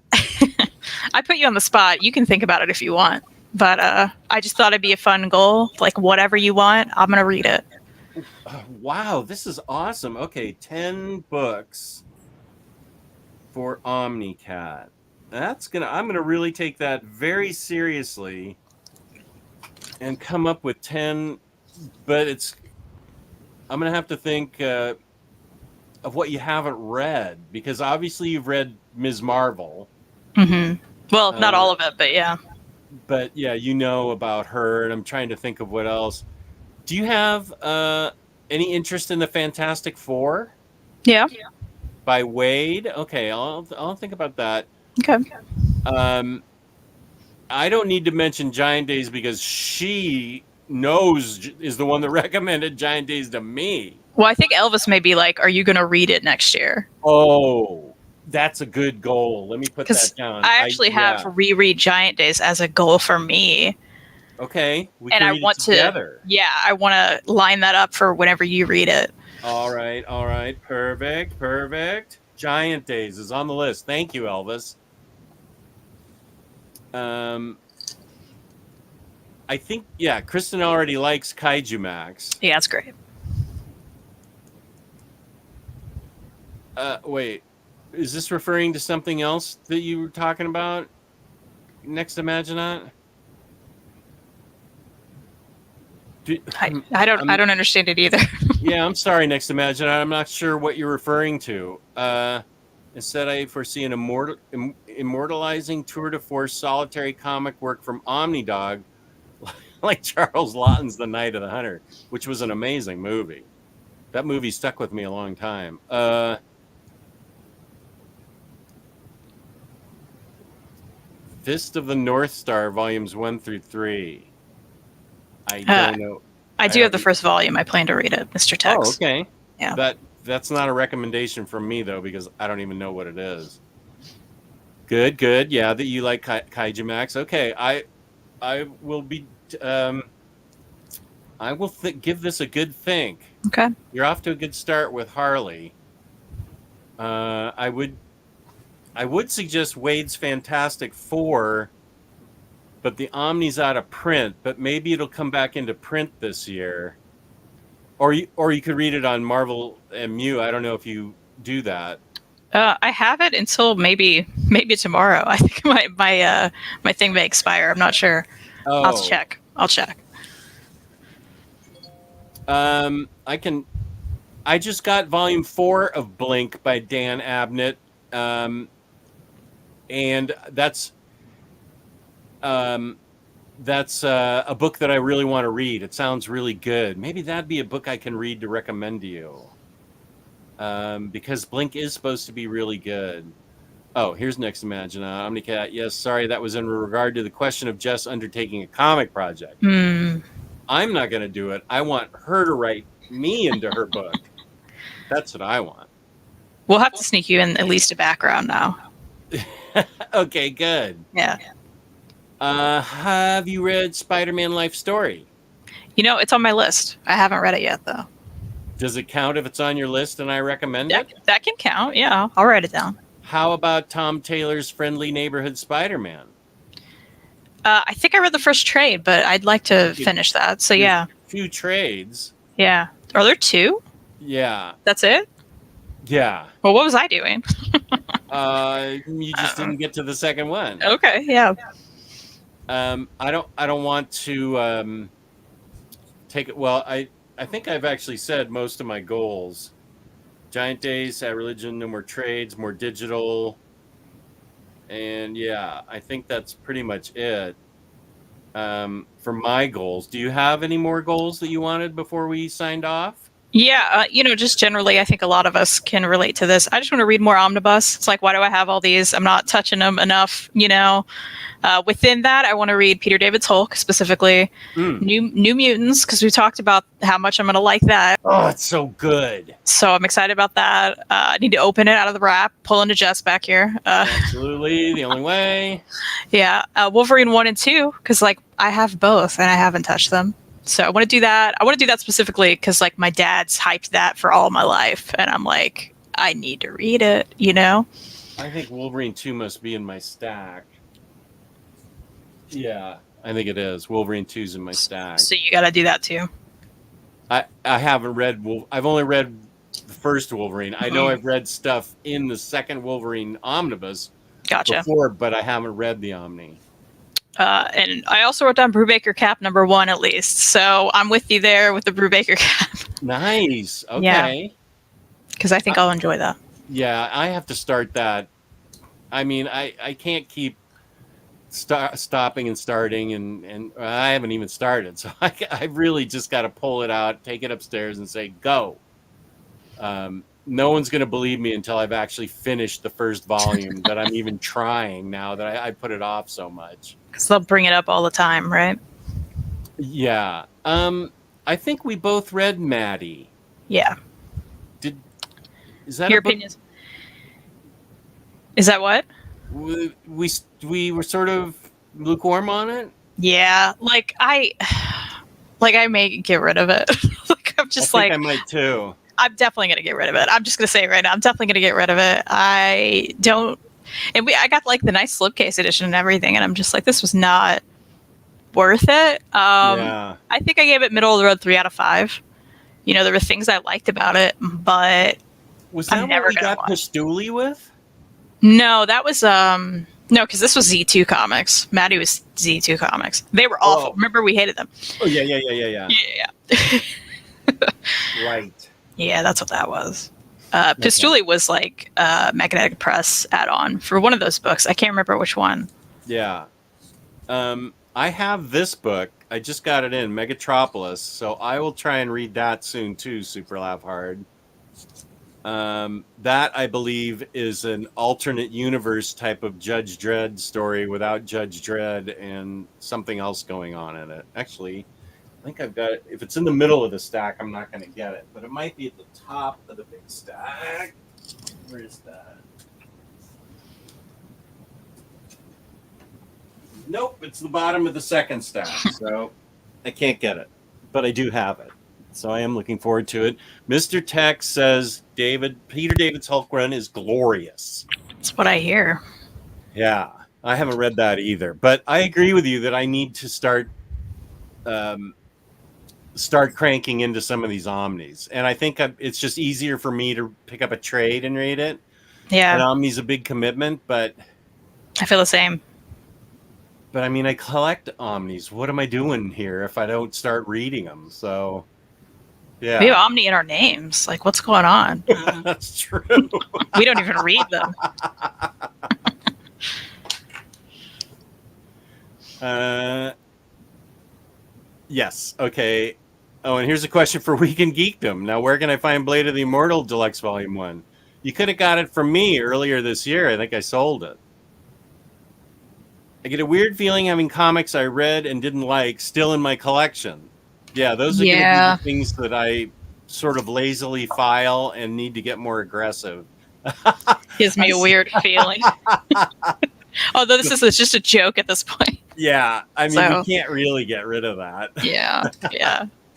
I put you on the spot. You can think about it if you want. But I just thought it'd be a fun goal. Like, whatever you want, I'm going to read it. Wow, this is awesome. Okay, 10 books for OmniCat. I'm gonna really take that very seriously and come up with 10, but I'm gonna have to think of what you haven't read, because obviously you've read Ms. Marvel. Mm-hmm. Well, not all of it, but yeah. But yeah, you know about her, and I'm trying to think of what else. Do you have any interest in the Fantastic Four? Yeah. By Wade? Okay, I'll think about that. Okay. I don't need to mention Giant Days because she is the one that recommended Giant Days to me. Well, I think Elvis may be like, are you going to read it next year? Oh, that's a good goal. Let me put that down. I actually have reread Giant Days as a goal for me. Okay. We and can I read want it together. I want to line that up for whenever you read it. All right. Perfect. Giant Days is on the list. Thank you, Elvis. I think, Kristan already likes Kaiju Max. Yeah, that's great. Wait, is this referring to something else that you were talking about? Next Imaginaut? I don't understand it either. Yeah, I'm sorry, Next Imaginaut. I'm not sure what you're referring to. Instead, I foresee an immortalizing tour de force solitary comic work from OmniDog, like Charles Lawton's The Night of the Hunter, which was an amazing movie. That movie stuck with me a long time. Fist of the North Star, volumes 1 through 3. I don't know. I do have the first volume. I plan to read it, Mr. Tex. Oh, okay. Yeah. That's not a recommendation from me, though, because I don't even know what it is. Good. Yeah, that you like Kaiju Max. Okay, I will be. I will give this a good think. Okay. You're off to a good start with Harley. I would suggest Wade's Fantastic Four, but the Omni's out of print. But maybe it'll come back into print this year. Or you could read it on Marvel MU. I don't know if you do that. I have it until maybe tomorrow. I think my thing may expire. I'm not sure. Oh. I'll check. I just got volume 4 of Blink by Dan Abnett. And that's a book that I really want to read. It sounds really good. Maybe that'd be a book I can read to recommend to you. Because Blink is supposed to be really good. Oh, here's Next Imaginaut. OmniCat. Yes, sorry, that was in regard to the question of Jess undertaking a comic project. I'm not going to do it. I want her to write me into her book. That's what I want. We'll have to sneak you in at least a background now. Okay, good. Yeah. Have you read Spider-Man Life Story? It's on my list. I haven't read it yet, though. Does it count if it's on your list and I recommend it? That can count. Yeah, I'll write it down. How about Tom Taylor's Friendly Neighborhood Spider-Man? I think I read the first trade, but I'd like to finish that. So yeah. 2 trades. Yeah. Are there 2? Yeah. That's it? Yeah. Well, what was I doing? You just didn't get to the second one. Okay. Yeah. I don't want to take it. Well, I think I've actually said most of my goals. Giant Days, Religion, no more trades, more digital. And yeah, I think that's pretty much it for my goals. Do you have any more goals that you wanted before we signed off? Yeah, just generally, I think a lot of us can relate to this. I just want to read more omnibus. It's like, why do I have all these? I'm not touching them enough. Within that, I want to read Peter David's Hulk, specifically Mm. New Mutants, because we talked about how much I'm going to like that. Oh, it's so good. So I'm excited about that. I need to open it out of the wrap, pull into Jess back here. Absolutely, the only way. Yeah, Wolverine 1 and 2, because like I have both and I haven't touched them. So I want to do that. I want to do that specifically because like my dad's hyped that for all my life, and I'm like, I need to read it. I think Wolverine 2 must be in my stack. Yeah, I think it is. Wolverine 2's in my stack. So you got to do that too. I haven't read. I've only read the first Wolverine. I know I've read stuff in the second Wolverine omnibus Gotcha. before, but I haven't read the Omni. And I also wrote down Brubaker Cap #1 at least. So I'm with you there with the Brubaker Cap. Nice. Okay. Yeah. Because I think I'll enjoy that. Yeah, I have to start that. I mean, I can't keep stopping and starting, and I haven't even started. So I really just got to pull it out, take it upstairs, and say, go. No one's going to believe me until I've actually finished the first volume that I'm even trying now that I put it off so much. Because they'll bring it up all the time, right? Yeah. I think we both read Maddie. Yeah. Is that Your a book? opinions? Is that what? We were sort of lukewarm on it. Yeah. Like I may get rid of it. Like I'm just I might too. I'm definitely going to get rid of it. I'm just going to say it right now. I'm definitely going to get rid of it. I got like the nice slipcase edition and everything, and I'm just like, this was not worth it. Yeah. I think I gave it middle of the road 3 out of 5. There were things I liked about it, but Was that what we got Pistuli with? no, that was no, because this was Z2 Comics. Maddie was Z2 Comics. They were awful. Oh. Remember, we hated them. Oh yeah. Yeah. Right. Yeah, that's what that was. Pistuli was like a Magnetic Press add-on for one of those books. I can't remember which one. Yeah. I have this book. I just got it in, Megatropolis, so I will try and read that soon too, Super Laugh Hard. That, I believe, is an alternate universe type of Judge Dredd story without Judge Dredd and something else going on in it. Actually, I think I've got it. If it's in the middle of the stack, I'm not going to get it, but it might be at the top of the big stack. Where is that? Nope, it's the bottom of the second stack, so I can't get it, but I do have it. So I am looking forward to it. Mr. Tech says Peter David's Hulk run is glorious. That's what I hear. Yeah, I haven't read that either, but I agree with you that I need to start cranking into some of these omnis, and I think it's just easier for me to pick up a trade and read it. Yeah, an omni's a big commitment, but I feel the same. But I mean, I collect omnis. What am I doing here if I don't start reading them? So, yeah. We have Omni in our names. Like, what's going on? That's true. We don't even read them. Yes. Okay. Oh, and here's a question for Weekend Geekdom. Now, where can I find Blade of the Immortal Deluxe Volume 1? You could have got it from me earlier this year. I think I sold it. I get a weird feeling having comics I read and didn't like still in my collection. Yeah, those are going to be the things that I sort of lazily file and need to get more aggressive. Gives me a weird feeling. Although this is just a joke at this point. Yeah, I mean, you can't really get rid of that. Yeah.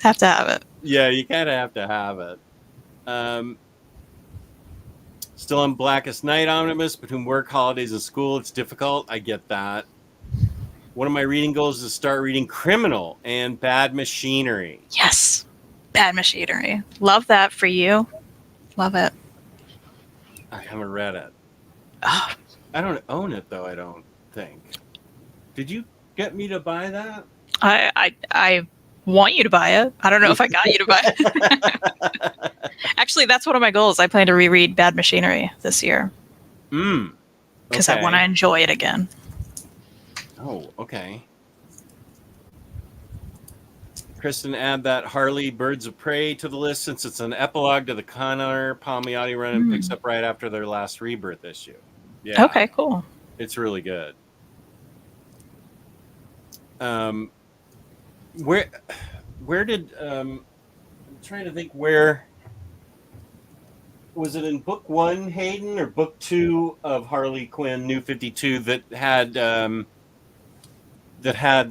Have to have it. Yeah, you kind of have to have it. Still on Blackest Night Omnibus, between work, holidays, and school, it's difficult. I get that. One of my reading goals is to start reading Criminal and Bad Machinery. Yes. Bad Machinery. Love that for you. Love it. I haven't read it. Oh. I don't own it, though, I don't think. Did you get me to buy that? I want you to buy it. I don't know if I got you to buy it. Actually, that's one of my goals. I plan to reread Bad Machinery this year. Because I want to enjoy it again. Oh, okay. Kristan, add that Harley Birds of Prey to the list since it's an epilogue to the Connor Palmiotti run and picks up right after their last Rebirth issue. Yeah. Okay, cool. It's really good. Where did I'm trying to think, where was it, in book 1, Hayden, or book 2 of Harley Quinn New 52 that had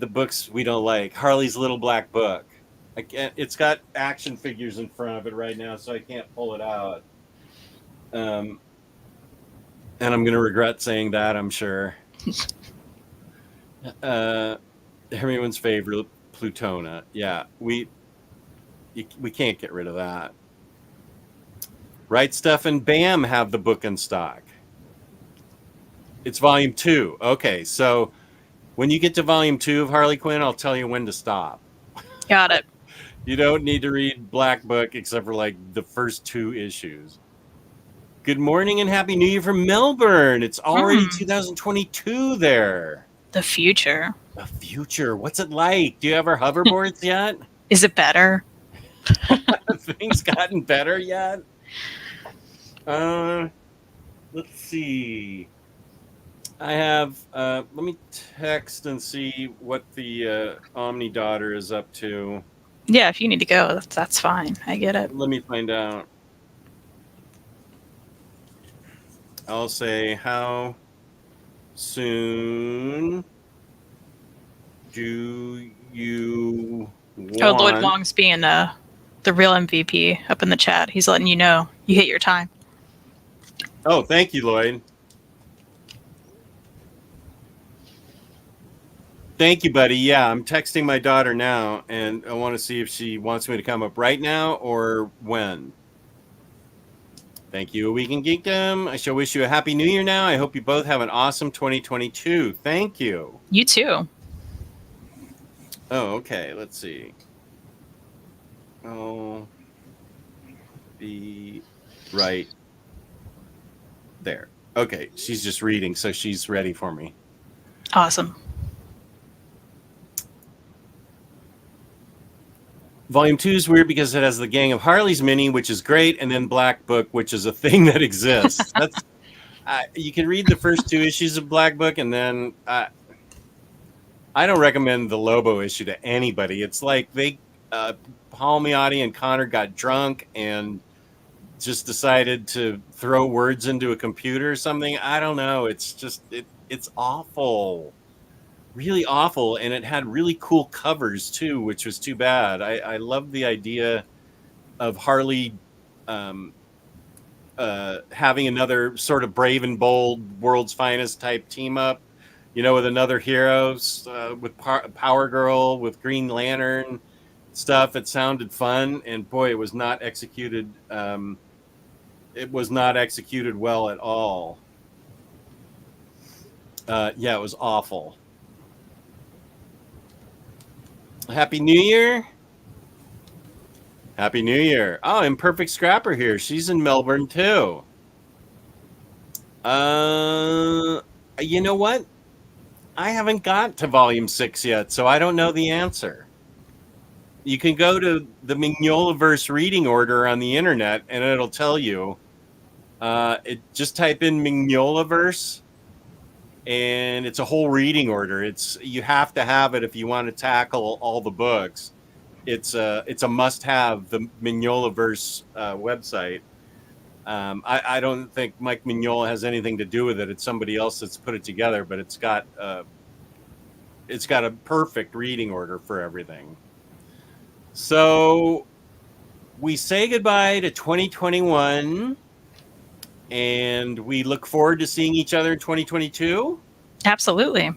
the books we don't like? Harley's Little Black Book. I can't, it's got action figures in front of it right now, so I can't pull it out. And I'm going to regret saying that, I'm sure. Everyone's favorite, Plutona. Yeah, we can't get rid of that. Right Stuff and BAM have the book in stock. It's volume 2. Okay, so when you get to volume 2 of Harley Quinn, I'll tell you when to stop. Got it. You don't need to read Black Book except for like the first 2 issues. Good morning and Happy New Year from Melbourne. It's already 2022 there. The future. The future. What's it like? Do you have our hoverboards yet? Is it better? Things gotten better yet? Let's see. I have, let me text and see what the Omni daughter is up to. Yeah, if you need to go, that's fine. I get it. Let me find out. I'll say, how soon do you want... Oh, Lloyd Wong's being the real MVP up in the chat. He's letting you know you hit your time. Oh, thank you, Lloyd. Thank you, buddy. Yeah, I'm texting my daughter now, and I want to see if she wants me to come up right now or when. Thank you, Weekend Geekdom. I shall wish you a Happy New Year now. I hope you both have an awesome 2022. Thank you. You too. Oh, okay. Let's see. I'll be right there. Okay, she's just reading, so she's ready for me. Awesome. Volume 2 is weird because it has the Gang of Harley's mini, which is great, and then Black Book, which is a thing that exists. That's you can read the first 2 issues of Black Book, and then I don't recommend the Lobo issue to anybody. It's like they Palmiotti and Connor got drunk and just decided to throw words into a computer or something. I don't know. It's just it's awful. Really awful, and it had really cool covers too, which was too bad. I love the idea of Harley having another sort of brave and bold, world's finest type team up, you know, with another heroes, with Power Girl, with Green Lantern stuff. It sounded fun, and boy, it was not executed. It was not executed well at all. Yeah, it was awful. Happy New Year. Happy New Year. Oh, Imperfect Scrapper here. She's in Melbourne too. You know what? I haven't got to volume 6 yet, so I don't know the answer. You can go to the Mignolaverse reading order on the internet and it'll tell you. Just type in Mignolaverse and it's a whole reading order. You have to have it if you want to tackle all the books. It's a must-have, the Mignolaverse website. I don't think Mike Mignola has anything to do with it. It's somebody else that's put it together, but it's got a perfect reading order for everything. So we say goodbye to 2021. And we look forward to seeing each other in 2022. Absolutely.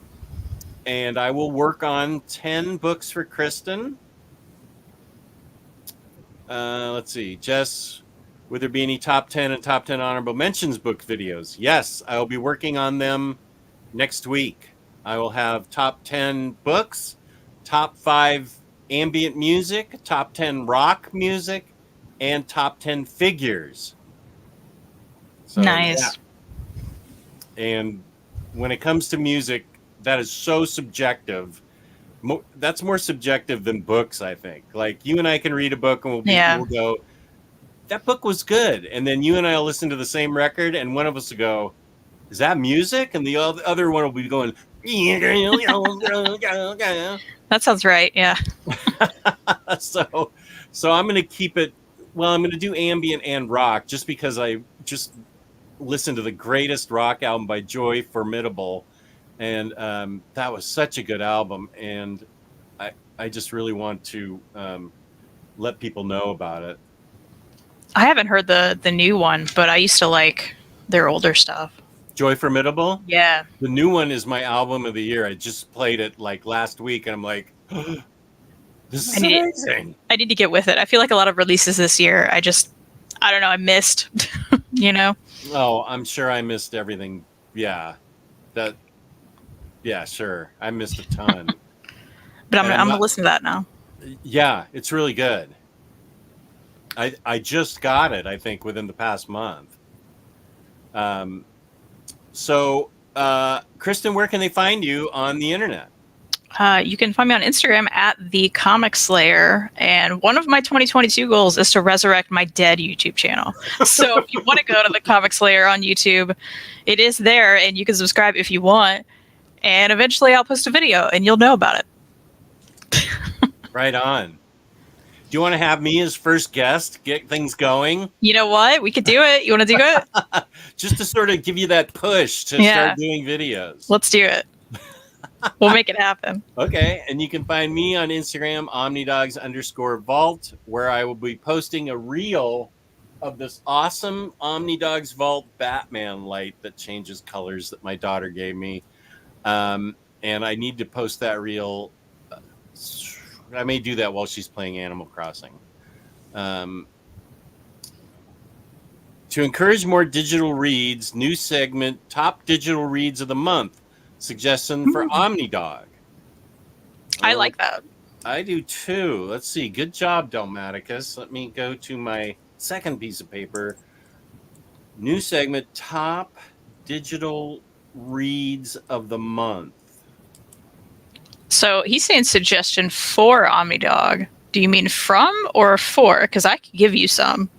And I will work on 10 books for Kristan. Let's see. Jess, would there be any top 10 and top 10 honorable mentions book videos? Yes, I will be working on them next week. I will have top 10 books, top 5 ambient music, top 10 rock music, and top 10 figures. So, nice. Yeah. And when it comes to music, that is so subjective. That's more subjective than books, I think. Like you and I can read a book and we'll go, that book was good, and then you and I will listen to the same record, and one of us will go, is that music? And the other one will be going. That sounds right. Yeah. So I'm going to keep it. Well, I'm going to do ambient and rock just because I just listened to the greatest rock album by Joy Formidable, and that was such a good album, and I just really want to let people know about it. I haven't heard the new one, but I used to like their older stuff. Joy Formidable? Yeah. The new one is my album of the year. I just played it like last week, and I'm like, oh, this is amazing. I need to get with it. I feel like a lot of releases this year, I don't know, I missed, you know? Oh, I'm sure I missed everything. Yeah. Sure. I missed a ton. But I'm going to listen to that now. Yeah, it's really good. I just got it, I think, within the past month. So, Kristan, where can they find you on the internet? You can find me on Instagram at The Comic Slayer. And one of my 2022 goals is to resurrect my dead YouTube channel. So if you want to go to The Comic Slayer on YouTube, it is there, and you can subscribe if you want. And eventually I'll post a video and you'll know about it. Right on. Do you want to have me as first guest, get things going? You know what? We could do it. You want to do it? Just to sort of give you that push to start doing videos. Let's do it. We'll make it happen. Okay. And you can find me on Instagram, OmniDogs_vault, where I will be posting a reel of this awesome OmniDogs Vault Batman light that changes colors that my daughter gave me. And I need to post that reel. I may do that while she's playing Animal Crossing. To encourage more digital reads, new segment, top digital reads of the month. Suggestion for OmniDog. I like that. I do too. Let's see. Good job, Dalmaticus. Let me go to my second piece of paper. New segment, top digital reads of the month. So he's saying suggestion for OmniDog. Do you mean from or for? Because I could give you some.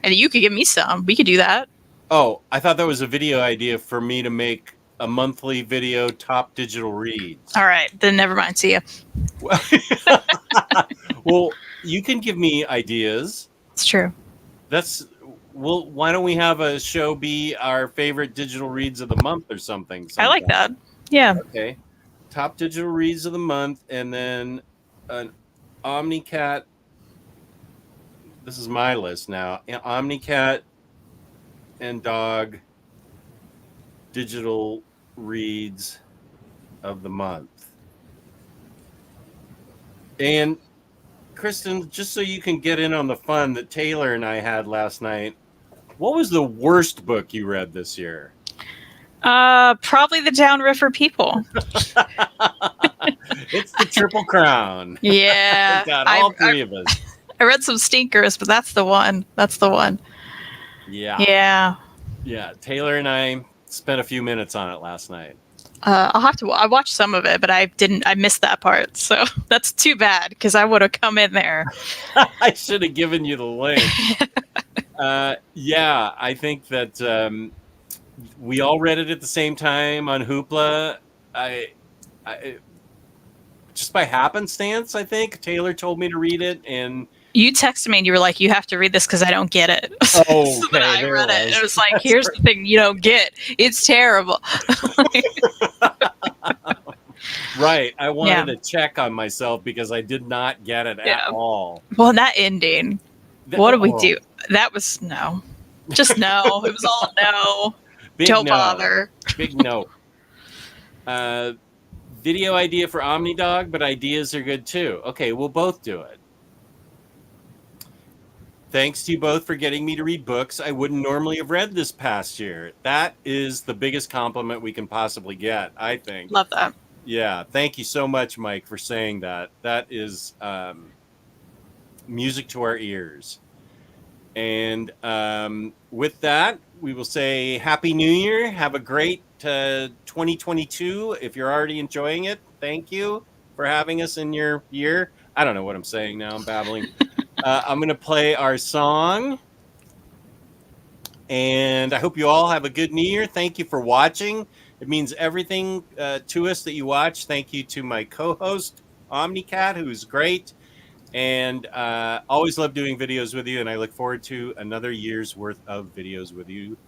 And you could give me some. We could do that. Oh, I thought that was a video idea for me to make a monthly video top digital reads. All right. Then never mind. See ya. Well, you can give me ideas. It's true. Well, why don't we have a show be our favorite digital reads of the month or something? I like that. Yeah. Okay. Top digital reads of the month, and then an OmniCat. This is my list now. OmniCat and Dog digital reads of the month. And Kristan, just so you can get in on the fun that Taylor and I had last night, what was the worst book you read this year? Probably the Downriver People. It's the Triple Crown. Yeah. Got all three of us. I read some stinkers, but that's the one. That's the one. Yeah. Taylor and I spent a few minutes on it last night. I watched some of it, but I missed that part. So that's too bad because I would have come in there. I should have given you the link. I think that we all read it at the same time on Hoopla. I just by happenstance, I think Taylor told me to read it, and you texted me and you were like, "You have to read this because I don't get it." Oh, so then I read it. And it was like, "Here's the thing you don't get. It's terrible." Right. I wanted to check on myself because I did not get it at all. Well, that ending. What did we do? That was no. Just no. It was all no. Don't bother. Big no. Video idea for OmniDog, but ideas are good too. Okay, we'll both do it. Thanks to you both for getting me to read books I wouldn't normally have read this past year. That is the biggest compliment we can possibly get, I think. Love that. Yeah, thank you so much, Mike, for saying that. That is music to our ears. And with that, we will say Happy New Year. Have a great 2022. If you're already enjoying it, thank you for having us in your year. I don't know what I'm saying now. I'm babbling. I'm going to play our song. And I hope you all have a good New Year. Thank you for watching. It means everything to us that you watch. Thank you to my co-host, OmniCat, who's great. And always love doing videos with you. And I look forward to another year's worth of videos with you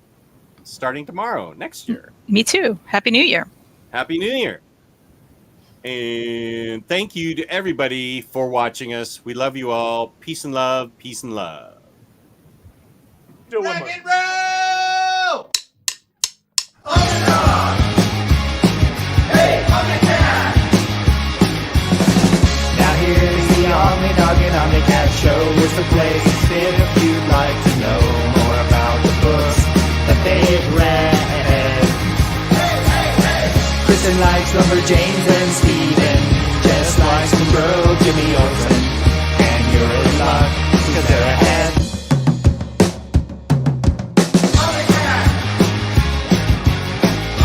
starting tomorrow, next year. Me too. Happy New Year. Happy New Year. And thank you to everybody for watching us. We love you all. Peace and love. Peace and love. Rock and roll! OmniDog! Hey, OmniCat! Now here's the OmniDog and OmniCat show. It's the place to sit if you'd like to know more about the books that they've read. Kristan likes Lumberjanes and Steven. Jess likes Monroe, Jimmy